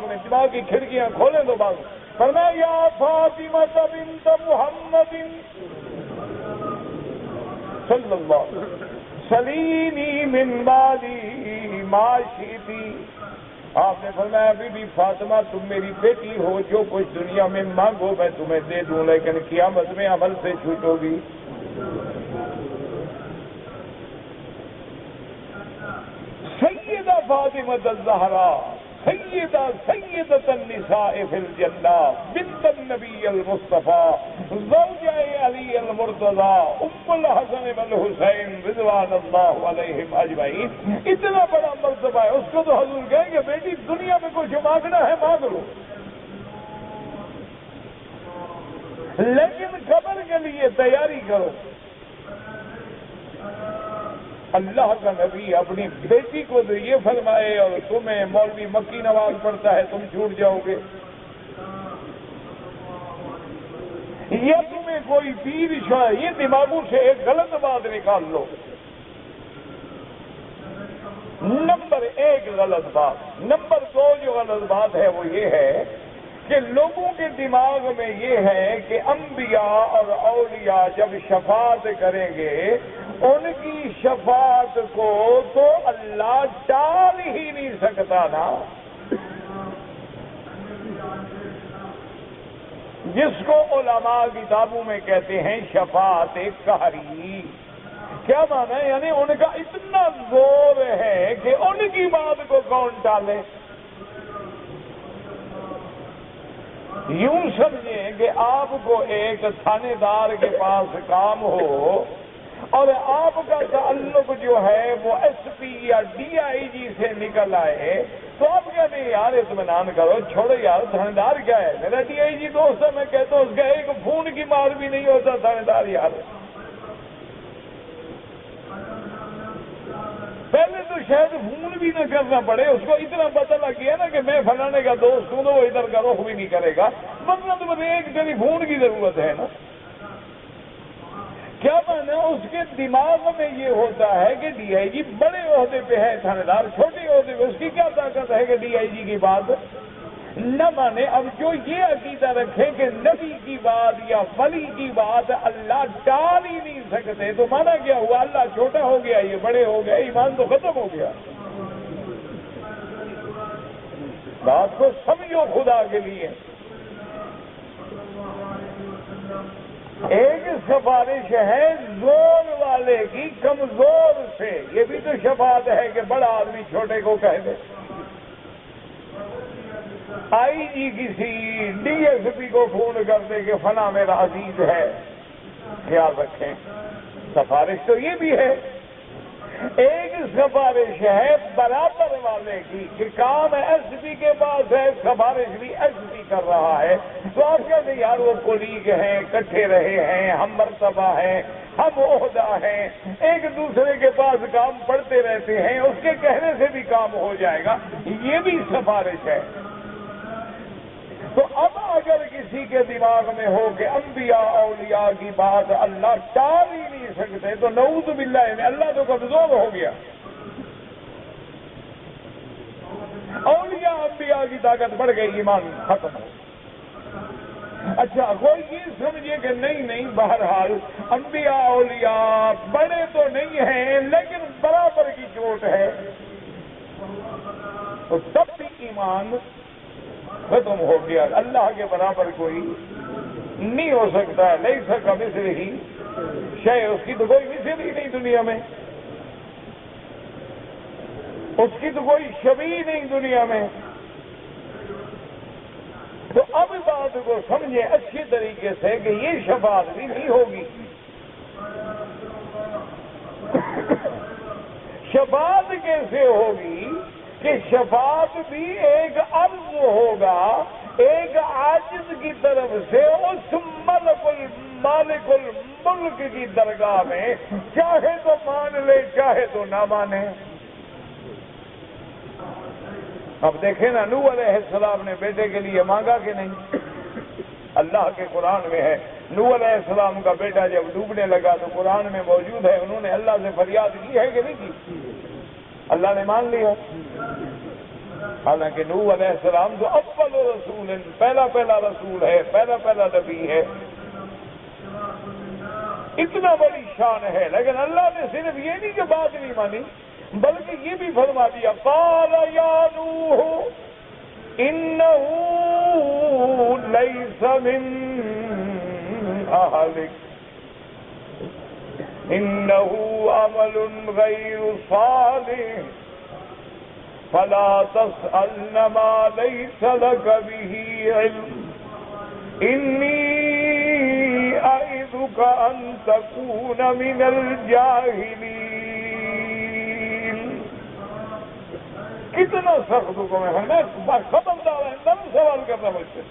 Speaker 1: کی کھڑکیاں کھولیں تو بات فرمایا یا فاطمہ بنت محمد صلی اللہ علیہ وسلم سلینی من مالی ما شئتی۔ آپ نے فرمایا بی بی فاطمہ تم میری بیٹی ہو، جو کچھ دنیا میں مانگو میں تمہیں دے دوں، لیکن قیامت میں عمل سے چھوٹو گی۔ سیدہ فاطمہ الزہرا، سیدۃ النساء فی الجنہ بنت النبی المصطفیٰ زوجہ علی المرتضی ام الحسن والحسین رضوان اللہ علیہم اجمعین. اتنا بڑا مرتبہ ہے. اس کو تو حضور کہیں کہ بیٹی دنیا میں کچھ مانگنا ہے مانگ لو، لیکن قبر کے لیے تیاری کرو. اللہ کا نبی اپنی بیٹی کو تو یہ فرمائے اور تمہیں مولوی مکی نماز پڑھتا ہے تم چھوٹ جاؤ گے، یا تمہیں کوئی پیر شاہ، یہ دماغوں سے ایک غلط بات نکال لو. نمبر 1 غلط بات. نمبر 2 جو غلط بات ہے وہ یہ ہے کہ لوگوں کے دماغ میں یہ ہے کہ انبیاء اور اولیاء جب شفاعت کریں گے ان کی شفاعت کو تو اللہ ٹال ہی نہیں سکتا نا. جس کو علماء کتابوں میں کہتے ہیں شفاعت قہری. کیا مانا ہے؟ یعنی ان کا اتنا زور ہے کہ ان کی بات کو کون ٹالے. یوں سمجھیں کہ آپ کو ایک تھانے دار کے پاس کام ہو اور آپ کا تعلق جو ہے وہ ایس پی یا ڈی آئی جی سے نکل آئے تو آپ کہتے ہیں یار اطمینان کرو، چھوڑو یار، تھانے دار کیا ہے، میرا ڈی آئی جی دوست ہے، میں کہتا ہوں اس کا ایک فون کی مار بھی نہیں ہوتا تھانے دار. یار پہلے تو شاید فون بھی نہ کرنا پڑے، اس کو اتنا پتہ لگ گیا نا کہ میں فلانے کا دوست ہوں تو وہ ادھر کا رخ بھی نہیں کرے گا، ورنہ تو ایک ٹیلی فون کی ضرورت ہے نا. کیا مانا اس کے دماغ میں یہ ہوتا ہے کہ ڈی آئی جی بڑے عہدے پہ ہے، تھانے دار چھوٹے عہدے پہ، اس کی کیا طاقت ہے کہ ڈی آئی جی کی بات نہ مانے. اب جو یہ عقیدہ رکھے کہ نبی کی بات یا ولی کی بات اللہ ٹال ہی نہیں سکتے تو مانا کیا ہوا؟ اللہ چھوٹا ہو گیا، یہ بڑے ہو گئے، ایمان تو ختم ہو گیا. بات کو سمجھو خدا کے لیے. ایک سفارش ہے زور والے کی کمزور سے، یہ بھی تو شفاعت ہے کہ بڑا آدمی چھوٹے کو کہہ دے. آئی جی کسی ڈی ایس پی کو فون کر دے کہ فلاں میرا عزیز ہے، خیال رکھیں. سفارش تو یہ بھی ہے. ایک سفارش ہے برابر والے کی کہ کام ایس پی کے پاس ہے، سفارش بھی ایس پی کر رہا ہے تو آپ کہتے ہیں یار وہ کولیگ ہیں، اکٹھے رہے ہیں، ہم مرتبہ ہیں، ہم عہدہ ہیں، ایک دوسرے کے پاس کام پڑتے رہتے ہیں، اس کے کہنے سے بھی کام ہو جائے گا، یہ بھی سفارش ہے. تو اب اگر کسی کے دماغ میں ہو کہ انبیاء اولیاء کی بات اللہ ٹال ہی نہیں سکتے تو نعوذ باللہ میں اللہ تو کمزور ہو گیا. اولیاء انبیاء کی طاقت بڑھ گئی، ایمان ختم ہو. اچھا کوئی یہ سمجھے کہ نہیں بہرحال انبیاء اولیاء بڑے تو نہیں ہیں لیکن برابر کی چوٹ ہے، تو تب بھی ایمان ختم ہو گیا. اللہ کے برابر کوئی نہیں ہو سکتا ہے. نہیں سکا مثل ہی شے، اس کی تو کوئی مثل ہی نہیں دنیا میں، اس کی تو کوئی شبیہ نہیں دنیا میں. تو اب بات کو سمجھے اچھی طریقے سے کہ یہ شفاعت بھی نہیں ہوگی. شفاعت کیسے ہوگی کہ شفاعت بھی ایک عرض ہوگا ایک عاجز کی طرف سے اس مالک الملک کی درگاہ میں، چاہے تو مان لے چاہے تو نہ مانے. اب دیکھیں نا نوح علیہ السلام نے بیٹے کے لیے مانگا کہ نہیں؟ اللہ کے قرآن میں ہے نوح علیہ السلام کا بیٹا جب ڈوبنے لگا تو قرآن میں موجود ہے انہوں نے اللہ سے فریاد کی ہے کہ نہیں کی؟ اللہ نے مان لیا. حالانکہ نوح علیہ السلام تو اول رسول، پہلا رسول ہے، پہلا نبی ہے، اتنا بڑی شان ہے، لیکن اللہ نے صرف یہ نہیں کہ بات نہیں مانی بلکہ یہ بھی فرما دیا قال یا نوح انہ لیس من اہلک انہ عمل غیر صالح فلا تسألن ما ليس لك به علم إني أعظك أن تكون من الجاهلين. کتنا سخت حکم ہے. میں خبردار ہے نہ سوال کرنا مجھ سے.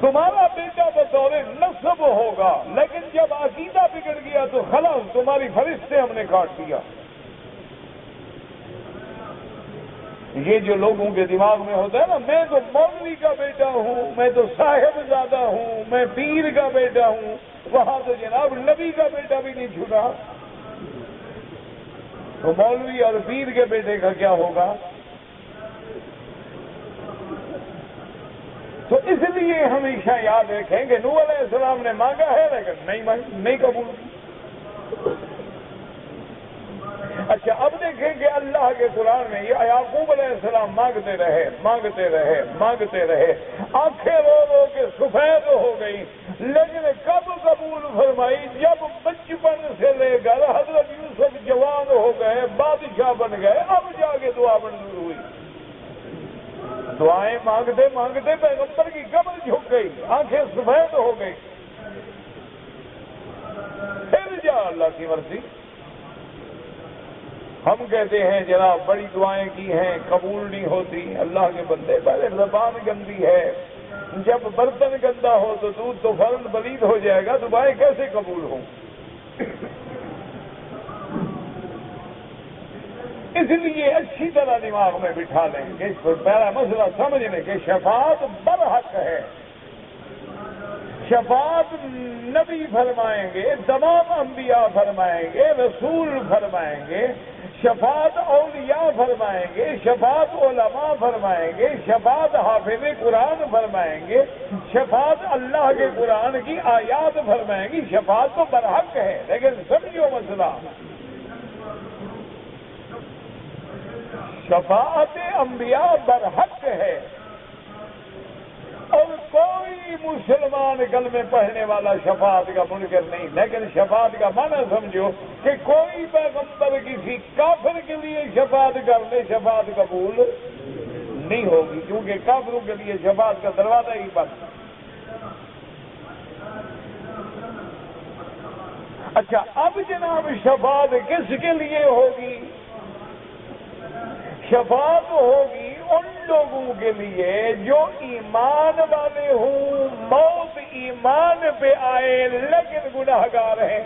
Speaker 1: تمہارا بیٹا بطور نسب ہوگا، لیکن جب عقیدہ بگڑ گیا تو خلاص تمہاری فرشتے ہم نے کاٹ دیا. یہ جو لوگوں کے دماغ میں ہوتا ہے نا، میں تو مولوی کا بیٹا ہوں، میں تو صاحب زادہ ہوں، میں پیر کا بیٹا ہوں، وہاں تو جناب نبی کا بیٹا بھی نہیں چھوٹا. تو مولوی اور پیر کے بیٹے کا کیا ہوگا؟ تو اس لیے ہمیشہ یاد رکھیں کہ نوح علیہ السلام نے مانگا ہے لیکن نہیں قبول. اچھا اب دیکھیں کہ اللہ کے قرآن میں یہ یعقوب علیہ السلام مانگتے رہے، آنکھیں رو رو کے سفید ہو گئی، لیکن کب قبول فرمائی؟ جب بچپن سے لے کر حضرت یوسف جوان ہو گئے، بادشاہ بن گئے، اب جا کے دعا منظور ہوئی. دعائیں مانگتے مانگتے پیغمبر کی قبر جھک گئی، آنکھیں سفید ہو گئی. پھر جا اللہ کی مرضی. ہم کہتے ہیں جناب بڑی دعائیں کی ہیں قبول نہیں ہوتی. اللہ کے بندے پہلے زبان گندی ہے، جب برتن گندا ہو تو دودھ تو فوراً پلید ہو جائے گا، دعائیں کیسے قبول ہوں؟ اس لیے اچھی طرح دماغ میں بٹھا لیں کہ اس پر پہلا مسئلہ سمجھ لیں کہ شفاعت برحق ہے. شفاعت نبی فرمائیں گے، تمام انبیاء فرمائیں گے، رسول فرمائیں گے، شفاعت اولیاء فرمائیں گے، شفاعت علماء فرمائیں گے، شفاعت حافظ قرآن فرمائیں گے، شفاعت اللہ کے قرآن کی آیات فرمائیں گی. شفاعت تو برحق ہے، لیکن سمجھو مسئلہ، شفاعت انبیاء برحق ہے اور کوئی مسلمان کلمے پڑھنے والا شفاعت کا منکر نہیں. لیکن شفاعت کا معنی سمجھو کہ کوئی پیغمبر کسی کافر کے لیے شفاعت کر لے، شفاعت قبول نہیں ہوگی، کیونکہ کافروں کے لیے شفاعت کا دروازہ ہی بند. اچھا اب جناب شفاعت کس کے لیے ہوگی؟ شفاعت ہوگی ان لوگوں کے لیے جو ایمان والے ہوں، موت ایمان پہ آئے لیکن گناہگار ہیں.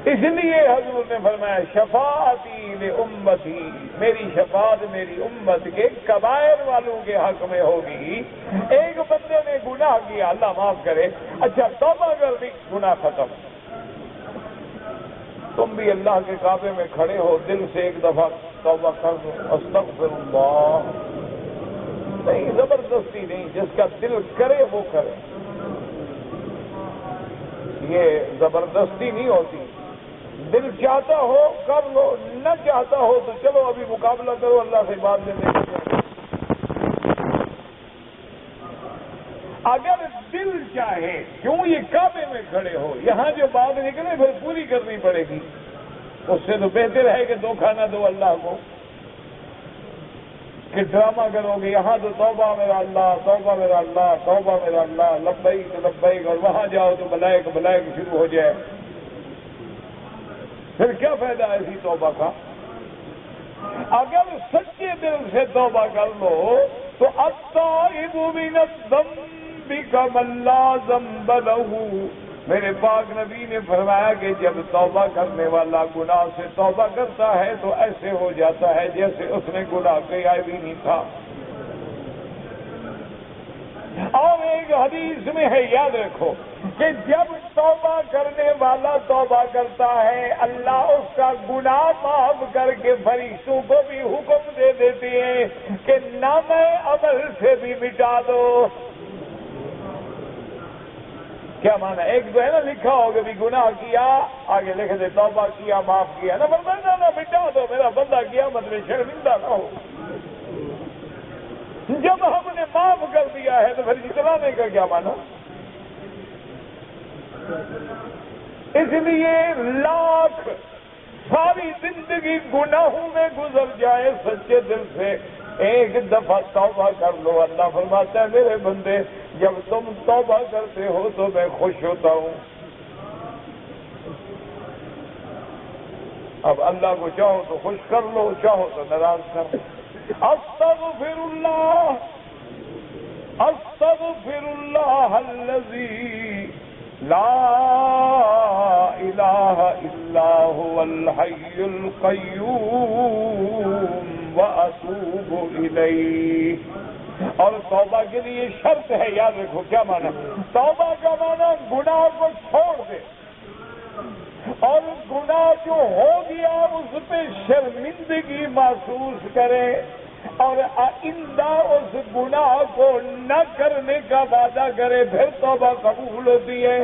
Speaker 1: اس لیے حضور نے فرمایا شفاعتی لامتی، میری شفاعت میری امت کے کبائر والوں کے حق میں ہوگی. ایک بندے نے گناہ کیا، اللہ معاف کرے، اچھا توبہ کر دی، گناہ ختم. تم بھی اللہ کے کعبے میں کھڑے ہو، دل سے ایک دفعہ توبہ کر دو، استغفر اللہ. نہیں، زبردستی نہیں، جس کا دل کرے وہ کرے. یہ زبردستی نہیں ہوتی. دل چاہتا ہو کر لو، نہ چاہتا ہو تو چلو ابھی مقابلہ کرو اللہ سے بات لینے. اگر دل چاہے، کیوں یہ کعبے میں کھڑے ہو، یہاں جو بات نکلے پھر پوری کرنی پڑے گی. اس سے تو بہتر ہے کہ دھوکہ نہ دو اللہ کو، کہ ڈرامہ کرو گے یہاں تو توبہ میرا اللہ، توبہ میرا اللہ، توبہ میرا اللہ، لبیک لبیک، اور وہاں جاؤ تو بلائک بلائک شروع ہو جائے. پھر کیا فائدہ ایسی توبہ کا؟ اگر سچے دل سے توبہ کر لو تو التائب من الذنب کمن لا ذنب لہ. میرے پاک نبی نے فرمایا کہ جب توبہ کرنے والا گناہ سے توبہ کرتا ہے تو ایسے ہو جاتا ہے جیسے اس نے گناہ کیا بھی نہیں تھا. اور ایک حدیث میں ہے، یاد رکھو کہ جب توبہ کرنے والا توبہ کرتا ہے اللہ اس کا گناہ معاف کر کے فرشتوں کو بھی حکم دے دیتے ہیں کہ نامہ عمل سے بھی مٹا دو. کیا مانا؟ ایک تو ہے نا لکھا ہوگا بھی گناہ کیا، آگے لکھ دے توبہ کیا، معاف کیا، نہ فرمایا نہ مٹا دو، میرا بندہ قیامت میں شرمندہ نہ ہو. جب ہم نے معاف کر دیا ہے تو پھر جتلانے کا کیا مانا؟ اس لیے لاکھ ساری زندگی گناہوں میں گزر جائے سچے دل سے، ایک دفعہ توبہ کر لو، اللہ فرماتا ہے میرے بندے جب تم توبہ کرتے ہو تو میں خوش ہوتا ہوں۔ اب اللہ کو چاہو تو خوش کر لو، چاہو تو ناراض کر لو۔ استغفر اللہ الذی لا الہ الا هو الحی القیوم واتوب الیہ۔ اور توبہ کے لیے شرط ہے، یاد رکھو کیا معنی؟ توبہ کا معنی گناہ کو چھوڑ دے، اور گناہ جو ہو گیا اس پہ شرمندگی محسوس کرے، اور آئندہ اس گناہ کو نہ کرنے کا وعدہ کرے، پھر توبہ قبول ہوتی ہے۔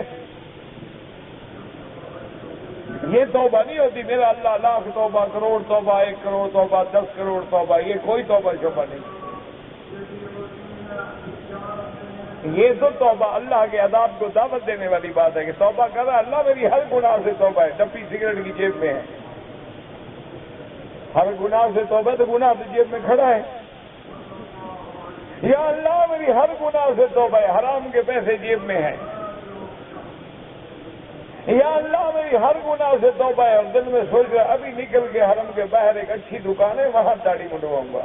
Speaker 1: یہ توبہ نہیں ہوتی میرا اللہ لاکھ توبہ، کروڑ توبہ، 1 کروڑ توبہ، 10 کروڑ توبہ، یہ کوئی توبہ شوبہ نہیں۔ یہ تو توبہ اللہ کے عذاب کو دعوت دینے والی بات ہے کہ توبہ کر رہا اللہ میری ہر گناہ سے توبہ ہے، ڈبی سگریٹ کی جیب میں ہے، ہر گناہ سے توبہ، تو گناہ تو جیب میں کھڑا ہے۔ یا اللہ میری ہر گناہ سے توبہ ہے، حرام کے پیسے جیب میں ہیں۔ یا اللہ میری ہر گناہ سے توبہ ہے، اور دل میں سوچ رہا ابھی نکل کے حرم کے باہر ایک اچھی دکان ہے وہاں داڑھی منڈواؤں گا۔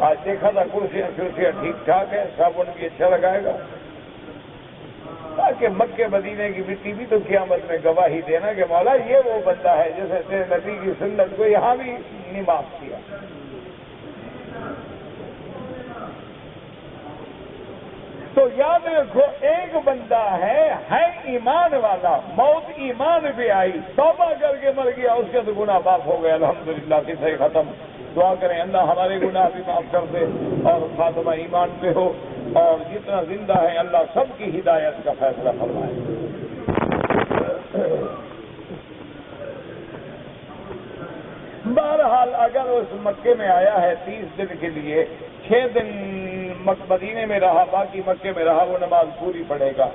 Speaker 1: آج دیکھا تھا کرسیاں ٹھیک ٹھاک ہے، صابن بھی اچھا لگائے گا، تاکہ مکے مدینے کی مٹی بھی تو قیامت میں گواہی دینا کہ مولا یہ وہ بندہ ہے جیسے تیرے نبی کی سنت کو یہاں بھی نہیں معاف کیا۔ تو یاد رکھو ایک بندہ ہے ایمان والا، موت ایمان پہ آئی، توبہ کر کے مر گیا، اس کے تو گناہ معاف ہو گئے الحمدللہ، قصہ ختم۔ دعا کریں اللہ ہمارے گناہ بھی معاف کر دے اور خاتمہ ایمان پہ ہو، اور جتنا زندہ ہے اللہ سب کی ہدایت کا فیصلہ فرمائے۔ بہرحال اگر اس مکے میں آیا ہے 30 دن کے لیے، 6 دن مدینے میں رہا، باقی مکے میں رہا، وہ نماز پوری پڑھے گا۔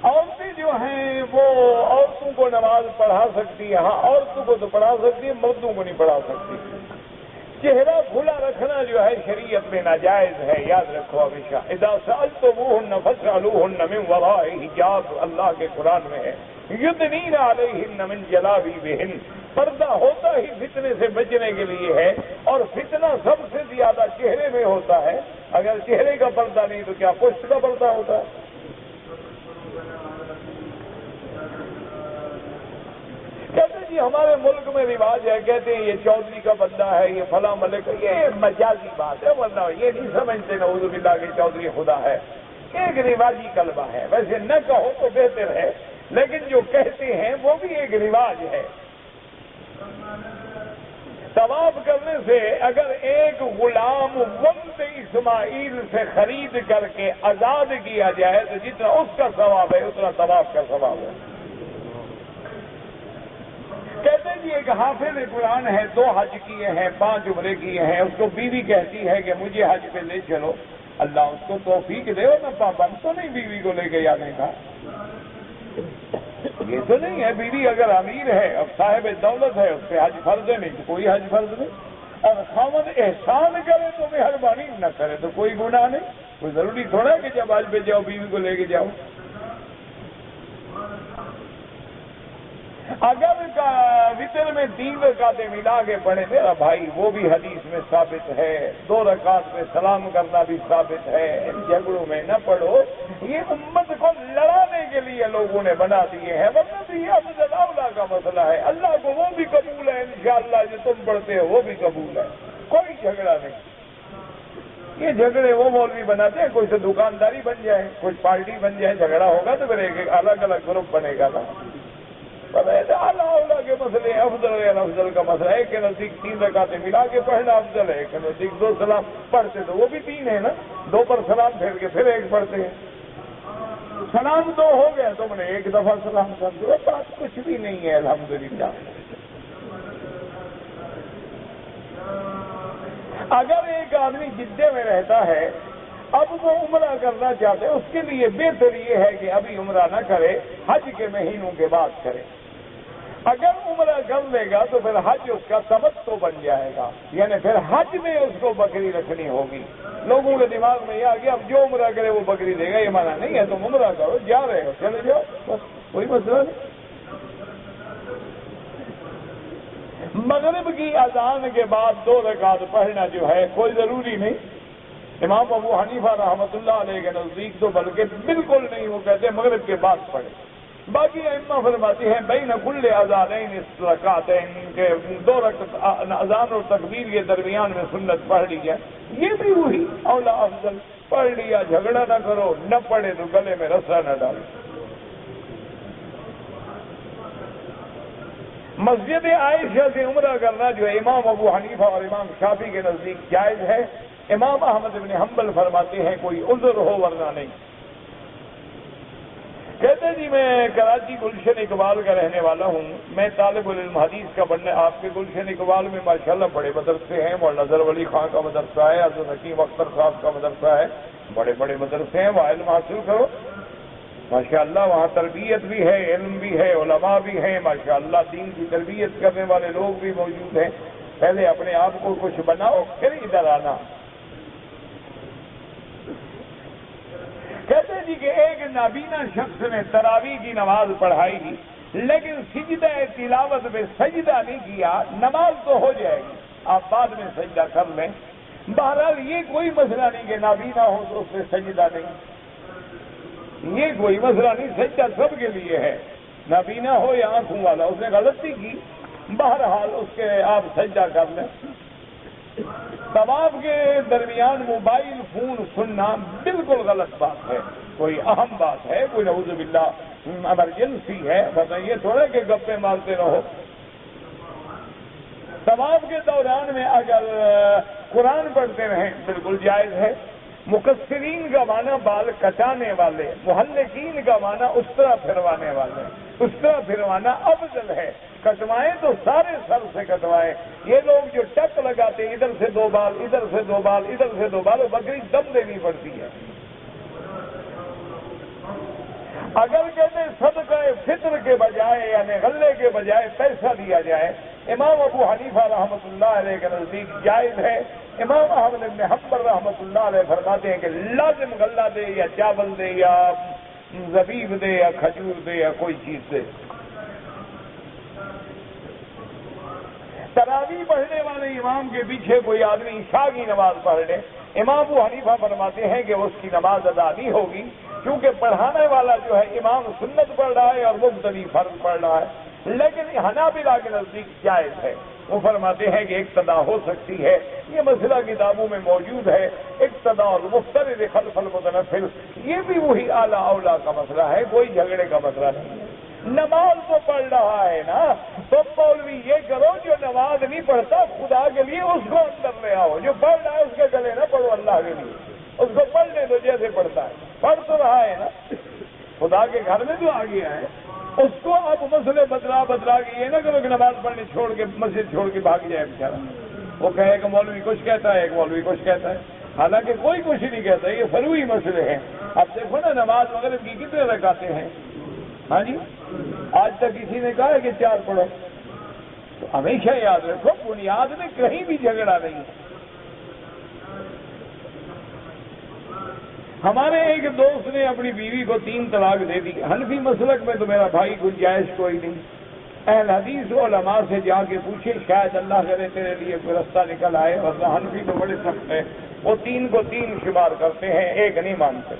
Speaker 1: عورتیں جو ہیں وہ عورتوں کو نماز پڑھا سکتی ہے، ہاں عورتوں کو تو پڑھا سکتی ہے، مردوں کو نہیں پڑھا سکتی۔ چہرہ کھلا رکھنا جو ہے شریعت میں ناجائز ہے، یاد رکھو ہمیشہ۔ اذا سألتموهن فاسألوهن من وراء حجاب، اللہ کے قرآن میں ہے، یدنین علیہن من جلابیبہن۔ پردہ ہوتا ہی فتنے سے بچنے کے لیے ہے، اور فتنہ سب سے زیادہ چہرے میں ہوتا ہے۔ اگر چہرے کا پردہ نہیں تو کیا پشت کا پردہ ہوتا ہے؟ کہتے جی ہمارے ملک میں رواج ہے، کہتے ہیں یہ چودھری کا بندہ ہے، یہ فلاں ملک، یہ مجازی بات ہے، ورنہ یہ نہیں سمجھتے نعوذ باللہ کہ چودھری خدا ہے، ایک رواجی کلمہ ہے۔ ویسے نہ کہو تو بہتر ہے، لیکن جو کہتے ہیں وہ بھی ایک رواج ہے۔ طواف کرنے سے اگر ایک غلام ولد اسماعیل سے خرید کر کے آزاد کیا جائے تو جتنا اس کا ثواب ہے اتنا طواف کا ثواب ہے۔ کہتے جی ایک حافظ قرآن ہے، 2 حج کیے ہیں، 5 عمرے کیے ہیں، اس کو بیوی کہتی ہے کہ مجھے حج پہ لے چلو، اللہ اس کو توفیق دے، نہ پابند تو نہیں بیوی کو لے کے جانے کا، یہ تو نہیں ہے۔ بیوی اگر امیر ہے، اب صاحب دولت ہے، اس پہ حج فرض ہے، نہیں تو کوئی حج فرض نہیں۔ اور خاوند احسان کرے تو مہربانی نہ کرے تو کوئی گناہ نہیں، کوئی ضروری تھوڑا کہ جب حج پہ جاؤ بیوی کو لے کے جاؤ۔ اگر وطر میں 3 رکعتیں ملا کے پڑھے میرا بھائی، وہ بھی حدیث میں ثابت ہے، 2 رکعت میں سلام کرنا بھی ثابت ہے۔ ان جھگڑوں میں نہ پڑھو، یہ امت کو لڑانے کے لیے لوگوں نے بنا دیے ہیں، ورنہ بھی یہ افضل اولا کا مسئلہ ہے، اللہ کو وہ بھی قبول ہے انشاءاللہ جو تم پڑھتے ہو وہ بھی قبول ہے، کوئی جھگڑا نہیں۔ یہ جھگڑے وہ مولوی بناتے ہیں، کوئی سے دکانداری بن جائے، کوئی پارٹی بن جائے، جھگڑا ہوگا تو پھر ایک الگ الگ گروپ بنے گا نا۔ اعلیٰ اولا کے مسئلے، افضل غیر افضل کا مسئلہ ہے، ایک کے نزدیک 3 رکعتیں ملا کے پڑھنا افضل ہے، ایک کے نزدیک 2 سلام پڑھتے تو وہ بھی 3 ہے نا، 2 پر سلام پھیر کے پھر 1 پڑھتے ہیں، سلام 2 ہو گیا تم نے 1 دفعہ سلام کر دو، بات کچھ بھی نہیں ہے الحمدللہ۔ اگر ایک آدمی جدے میں رہتا ہے اب وہ عمرہ کرنا چاہتے ہیں، اس کے لیے بہتر یہ ہے کہ ابھی عمرہ نہ کرے، حج کے مہینوں کے بعد کرے۔ اگر عمرہ کر لے گا تو پھر حج اس کا تمتع بن جائے گا، یعنی پھر حج میں اس کو بکری رکھنی ہوگی۔ لوگوں کے دماغ میں یہ آ گیا اب جو عمرہ کرے وہ بکری دے گا، یہ مانا نہیں ہے، تم عمرہ کرو، جا رہے ہو چلے جاؤ، بس کوئی مسئلہ نہیں۔ مغرب کی اذان کے بعد 2 رکعت پڑھنا جو ہے کوئی ضروری نہیں۔ امام ابو حنیفہ رحمۃ اللہ علیہ کے نزدیک تو بلکہ بالکل نہیں، وہ کہتے ہیں مغرب کے بعد پڑھے۔ باقی ائمہ فرماتے ہیں بین کل اذانین رکعتین کے 2 رکعت اذان اور تکبیر کے درمیان میں سنت پڑھ لی جائے، یہ بھی وہی اولا افضل۔ پڑھ لیا، جھگڑا نہ کرو، نہ پڑھے تو گلے میں رسا نہ ڈالو۔ مسجد عائشہ سے عمرہ کرنا جو ہے امام ابو حنیفہ اور امام شافعی کے نزدیک جائز ہے۔ امام احمد بن حنبل فرماتے ہیں کوئی عذر ہو ورنہ نہیں۔ کہتے ہیں جی میں کراچی گلشن اقبال کا رہنے والا ہوں، میں طالب العلم حدیث کا بننے، آپ کے گلشن اقبال میں ماشاءاللہ بڑے مدرسے ہیں، مولانا نظر ولی خان کا مدرسہ ہے، حضرت حکیم اختر صاحب کا مدرسہ ہے، بڑے بڑے مدرسے ہیں، وہاں علم حاصل کرو ماشاءاللہ، وہاں تربیت بھی ہے، علم بھی ہے، علماء بھی ہیں ماشاءاللہ، دین کی تربیت کرنے والے لوگ بھی موجود ہیں۔ پہلے اپنے آپ کو کچھ بناؤ پھر ادھر آنا۔ کہتے جی کہ ایک نابینا شخص نے تراویح کی نماز پڑھائی لیکن سجدہ تلاوت میں سجدہ نہیں کیا، نماز تو ہو جائے گی، آپ بعد میں سجدہ کر لیں۔ بہرحال یہ کوئی مسئلہ نہیں کہ نابینا ہو تو اس سے سجدہ نہیں، یہ کوئی مسئلہ نہیں، سجدہ سب کے لیے ہے، نابینا ہو یا آنکھوں والا، اس نے غلطی کی، بہرحال اس کے آپ سجدہ کر لیں۔ طواف کے درمیان موبائل فون سننا بالکل غلط بات ہے، کوئی اہم بات ہے، کوئی نعوذ باللہ ایمرجنسی ہے، بتائیے تھوڑا کہ گپے مارتے رہو۔ طواف کے دوران میں اگر قرآن پڑھتے رہیں بالکل جائز ہے۔ مقصرین کا معنی بال کٹانے والے، محلقین کا معنی استرا پھروانے والے، استرا پھروانا افضل ہے، کٹوائیں تو سارے سر سے کٹوائیں۔ یہ لوگ جو ٹک لگاتے ہیں ادھر سے 2 بال، ادھر سے 2 بال، ادھر سے 2 بال، بکری دم دینی پڑتی ہے۔ اگر کہتے صدقہ فطر کے بجائے یعنی غلے کے بجائے پیسہ دیا جائے، امام ابو حنیفہ رحمۃ اللہ علیہ کے نزدیک جائز ہے۔ امام احمد بن حنبل رحمۃ اللہ علیہ فرماتے ہیں کہ لازم غلہ دے یا چاول دے یا زبیب دے یا کھجور دے یا کوئی چیز دے۔ تراویح پڑھنے والے امام کے پیچھے کوئی آدمی عشاء کی نماز پڑھ لے، امام ابو حنیفہ فرماتے ہیں کہ اس کی نماز ادا نہیں ہوگی، کیونکہ پڑھانے والا جو ہے امام سنت پڑھ رہا ہے اور مقتدی فرض پڑھ رہا ہے، لیکن حنابلہ کے نزدیک جائز ہے۔ وہ فرماتے ہیں کہ اقتدا ہو سکتی ہے، یہ مسئلہ کتابوں میں موجود ہے، اقتدا اور مفترض خلف المتنفل، یہ بھی وہی اعلیٰ اولا کا مسئلہ ہے، کوئی جھگڑے کا مسئلہ نہیں ہے۔ نماز تو پڑھ رہا ہے نا، تو مولوی یہ کرو جو نماز نہیں پڑھتا خدا کے لیے اس کو اندر لے آؤ، جو پڑھ رہا ہے اس کے گلے نہ پڑھو اللہ کے لیے، اس کو پڑھنے دو جیسے پڑھتا ہے، پڑھ تو رہا ہے نا، خدا کے گھر میں تو آ گیا ہے، اس کو آپ مسئلے بدلا کے یہ نہ کرو کہ نماز پڑھنے چھوڑ کے مسجد چھوڑ کے بھاگ جائے بیچارہ، وہ کہے کہ مولوی کچھ کہتا ہے، ایک مولوی کچھ کہتا ہے، حالانکہ کوئی کچھ نہیں کہتا، یہ فروعی مسئلے ہیں۔ اب دیکھو نا نماز مغرب کی کتنے رکعتیں ہیں؟ ہاں جی، آج تک کسی نے کہا ہے کہ 4 پڑھو، تو ہمیشہ یاد رکھو بنیاد میں کہیں بھی جھگڑا نہیں ہے۔ ہمارے ایک دوست نے اپنی بیوی کو 3 طلاق دے دی، حنفی مسلک میں تو میرا بھائی گنجائش کوئی نہیں، اہل حدیث علماء سے جا کے پوچھے، شاید اللہ کرے تیرے لیے کوئی رستہ نکل آئے، ورنہ حنفی تو بڑے سخت ہیں، وہ 3 کو 3 شمار کرتے ہیں، 1 نہیں مانتے۔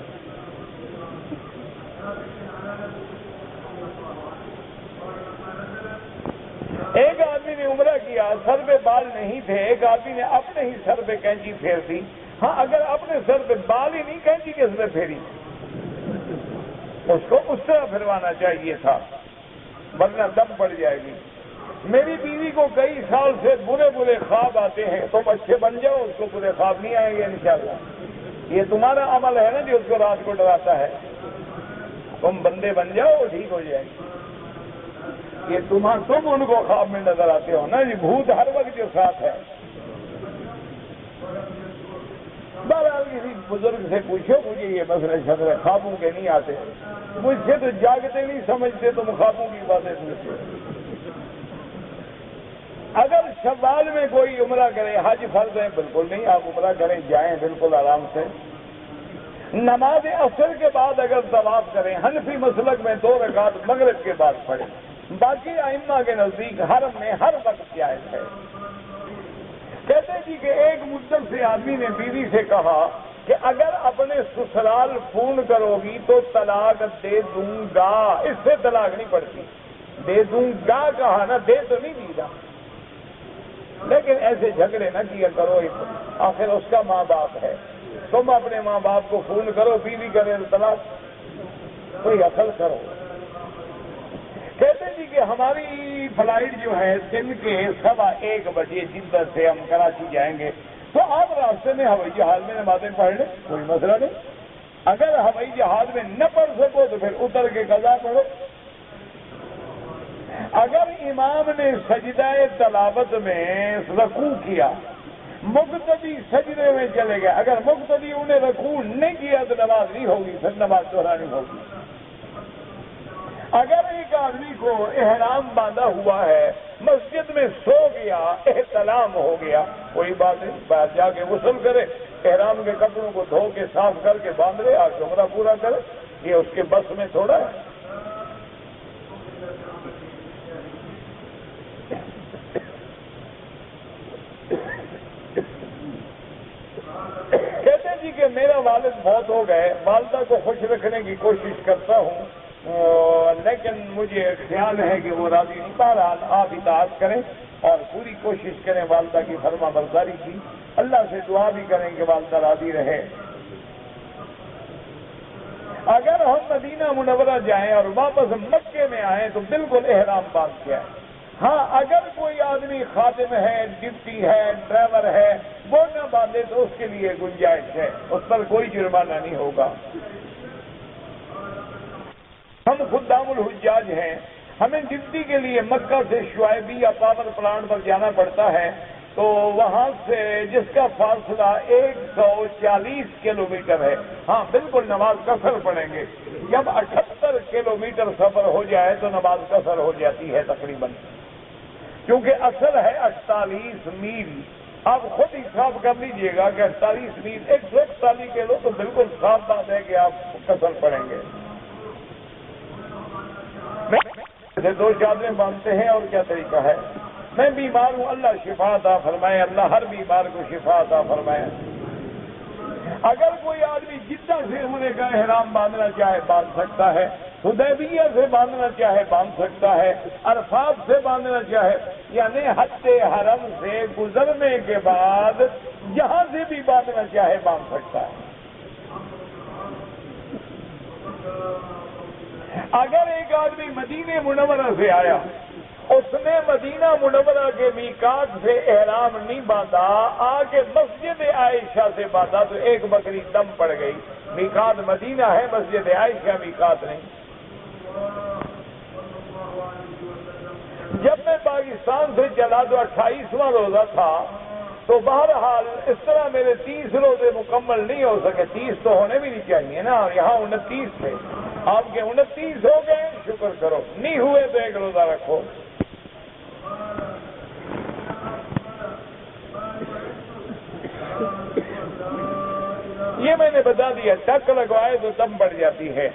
Speaker 1: ایک آدمی نے عمرہ کیا، سر پہ بال نہیں تھے، ایک آدمی نے اپنے ہی سر پہ کینچی پھیر دی۔ ہاں اگر اپنے سر پہ بال ہی نہیں، کینچی کس نے پھیری؟ اس کو اس طرح پھروانا چاہیے تھا، ورنہ دم پڑ جائے گی۔ میری بیوی کو کئی سال سے برے برے خواب آتے ہیں، تم اچھے بن جاؤ، اس کو برے خواب نہیں آئیں گے انشاءاللہ۔ یہ تمہارا عمل ہے نا جو اس کو رات کو ڈراتا ہے، تم بندے بن جاؤ ٹھیک ہو جائے گی۔ یہ تم ان کو خواب میں نظر آتے ہو نا، یہ بھوت ہر وقت جو ساتھ ہے۔ بہرحال کسی بزرگ سے پوچھو مجھے یہ مسئلہ شطر خوابوں کے نہیں آتے، مجھ سے تو جاگتے نہیں سمجھتے، تم خوابوں کی باتیں پوچھتے۔ اگر شوال میں کوئی عمرہ کرے، حج فرض ہے بالکل نہیں، آپ عمرہ کریں جائیں بالکل آرام سے۔ نماز عصر کے بعد اگر طواف کریں، حنفی مسلک میں 2 رکعت مغرب کے بعد پڑھیں، باقی ائمہ کے نزدیک حرم میں ہر وقت جائز ہے۔ کہتے جی کہ ایک مدت سے آدمی نے بیوی سے کہا کہ اگر اپنے سسرال فون کرو گی تو طلاق دے دوں گا، اس سے طلاق نہیں پڑتی۔ دے دوں گا کہا نا، دے تو نہیں دی گا، لیکن ایسے جھگڑے نہ کیا کرو، آخر اس کا ماں باپ ہے، تم اپنے ماں باپ کو فون کرو، بیوی کرے طلاق، کوئی عقل کرو۔ کہتے جی کہ ہماری فلائٹ جو ہے دن کے 1:15 بجے جدہ سے ہم کراچی جائیں گے، تو آپ راستے میں ہوائی جہاز میں نمازیں پڑھ لیں، کوئی مسئلہ نہیں۔ اگر ہوائی جہاز میں نہ پڑھ سکو تو پھر اتر کے قضا پڑھو۔ اگر امام نے سجدہ تلاوت میں رکوع کیا، مقتدی سجدے میں چلے گئے، اگر مقتدی انہیں رکوع نہیں کیا تو نماز نہیں ہوگی، پھر نماز دہرانی ہوگی۔ اگر ایک آدمی کو احرام باندھا ہوا ہے، مسجد میں سو گیا، احتلام ہو گیا، کوئی بات نہیں، باہر جا کے غسل کرے، احرام کے کپڑوں کو دھو کے صاف کر کے باندھ لے، آج عمرہ پورا کرے، یہ اس کے بس میں تھوڑا ہے۔ کہتے جی کہ میرا والد بہت ہو گئے، والدہ کو خوش رکھنے کی کوشش کرتا ہوں، لیکن مجھے خیال ہے کہ وہ راضی نہیں۔ بہرحال آپ اطاعت کریں اور پوری کوشش کریں والدہ کی فرما برداری کی، اللہ سے دعا بھی کریں کہ والدہ راضی رہے۔ اگر ہم مدینہ منورہ جائیں اور واپس مکے میں آئیں تو بالکل احرام باندھ کے آئیں۔ ہاں اگر کوئی آدمی خادم ہے، ڈپٹی ہے، ڈرائیور ہے، وہ نہ باندھے تو اس کے لیے گنجائش ہے، اس پر کوئی جرمانہ نہیں ہوگا۔ ہم خدام الحجاج ہیں، ہمیں ڈپٹی کے لیے مکہ سے شعیبیہ پاور پلانٹ پر جانا پڑتا ہے، تو وہاں سے جس کا فاصلہ 140 کلومیٹر ہے، ہاں بالکل نماز قصر پڑھیں گے۔ جب 78 کلومیٹر سفر ہو جائے تو نماز قصر ہو جاتی ہے تقریباً، کیونکہ اصل ہے 48 میل۔ آپ خود حساب کر لیجئے گا کہ 48 میل 141 کلو، تو بالکل صاف بات ہے کہ آپ قصر پڑھیں گے۔ میں 2 چادریں باندھتے ہیں، اور کیا طریقہ ہے؟ میں بیمار ہوں، اللہ شفا عطا فرمائے، اللہ ہر بیمار کو شفا عطا فرمائے۔ اگر کوئی آدمی جدہ سے عمرے کا احرام باندھنا چاہے باندھ سکتا ہے، حدیبیہ سے باندھنا چاہے باندھ سکتا ہے، عرفات سے باندھنا چاہے، یعنی حد حرم سے گزرنے کے بعد جہاں سے بھی باندھنا چاہے باندھ سکتا ہے۔ اگر ایک آدمی مدینہ منورہ سے آیا، اس نے مدینہ منورہ کے میقات سے احرام نہیں باندھا، آ کے مسجد عائشہ سے باندھا تو ایک بکری دم پڑ گئی۔ میقات مدینہ ہے، مسجد عائشہ میقات نہیں۔ جب میں پاکستان سے چلا تو 28واں روزہ تھا، تو بہرحال اس طرح میرے 30 روزے مکمل نہیں ہو سکے، 30 تو ہونے بھی نہیں چاہیے نا، یہاں 29 تھے، آپ کے 29 ہو گئے، شکر کرو، نہیں ہوئے تو 1 روزہ رکھو۔ یہ میں نے بتا دیا، ٹک لگوائے تو دم بڑھ جاتی ہے،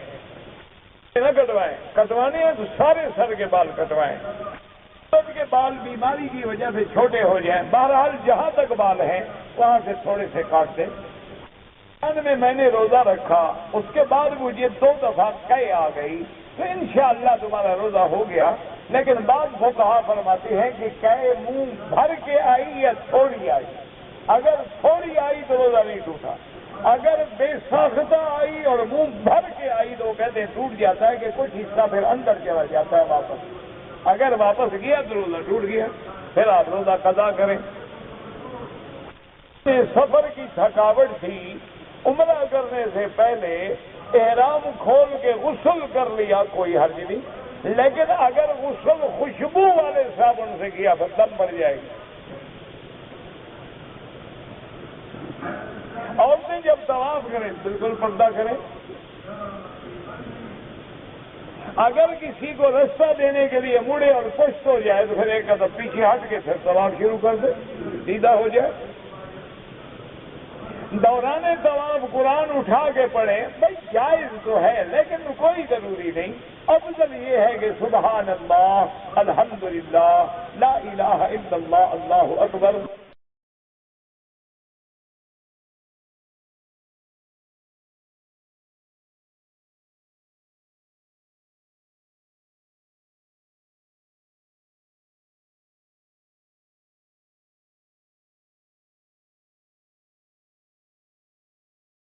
Speaker 1: نہ کٹوائیں، کٹوانے ہیں تو سارے سر کے بال کٹوائیں، کے بال بیماری کی وجہ سے چھوٹے ہو جائیں، بہرحال جہاں تک بال ہیں وہاں سے تھوڑے سے کاٹ دیں۔ میں نے روزہ رکھا، اس کے بعد مجھے 2 دفعہ قے آ گئی، تو انشاءاللہ تمہارا روزہ ہو گیا، لیکن بعض فقہا فرماتے ہیں کہ قے منہ بھر کے آئی یا تھوڑی آئی، اگر تھوڑی آئی تو روزہ نہیں ٹوٹا، اگر بے ساختہ آئی اور منہ بھر کے آئی تو کہتے ہیں ٹوٹ جاتا ہے، کہ کچھ حصہ پھر اندر چلا جاتا ہے واپس، اگر واپس گیا تو روزہ ٹوٹ گیا، پھر آپ روزہ قضا کریں۔ سفر کی تھکاوٹ تھی، عمرہ کرنے سے پہلے احرام کھول کے غسل کر لیا، کوئی حرج نہیں، لیکن اگر غسل خوشبو والے صابن سے کیا تو دم بڑھ جائے گی۔ عورتیں جب طواف کریں بالکل پردہ کریں. اگر کسی کو رستہ دینے کے لیے مڑے اور پشت ہو جائے تو پھر ایک قدم پیچھے ہٹ کے پھر طواف شروع کر دے, سیدھا ہو جائے. دوران طواف قرآن اٹھا کے پڑھیں, بھائی جائز تو ہے لیکن کوئی ضروری نہیں. افضل یہ ہے کہ سبحان اللہ, الحمدللہ, لا الہ الا اللہ, اللہ اکبر.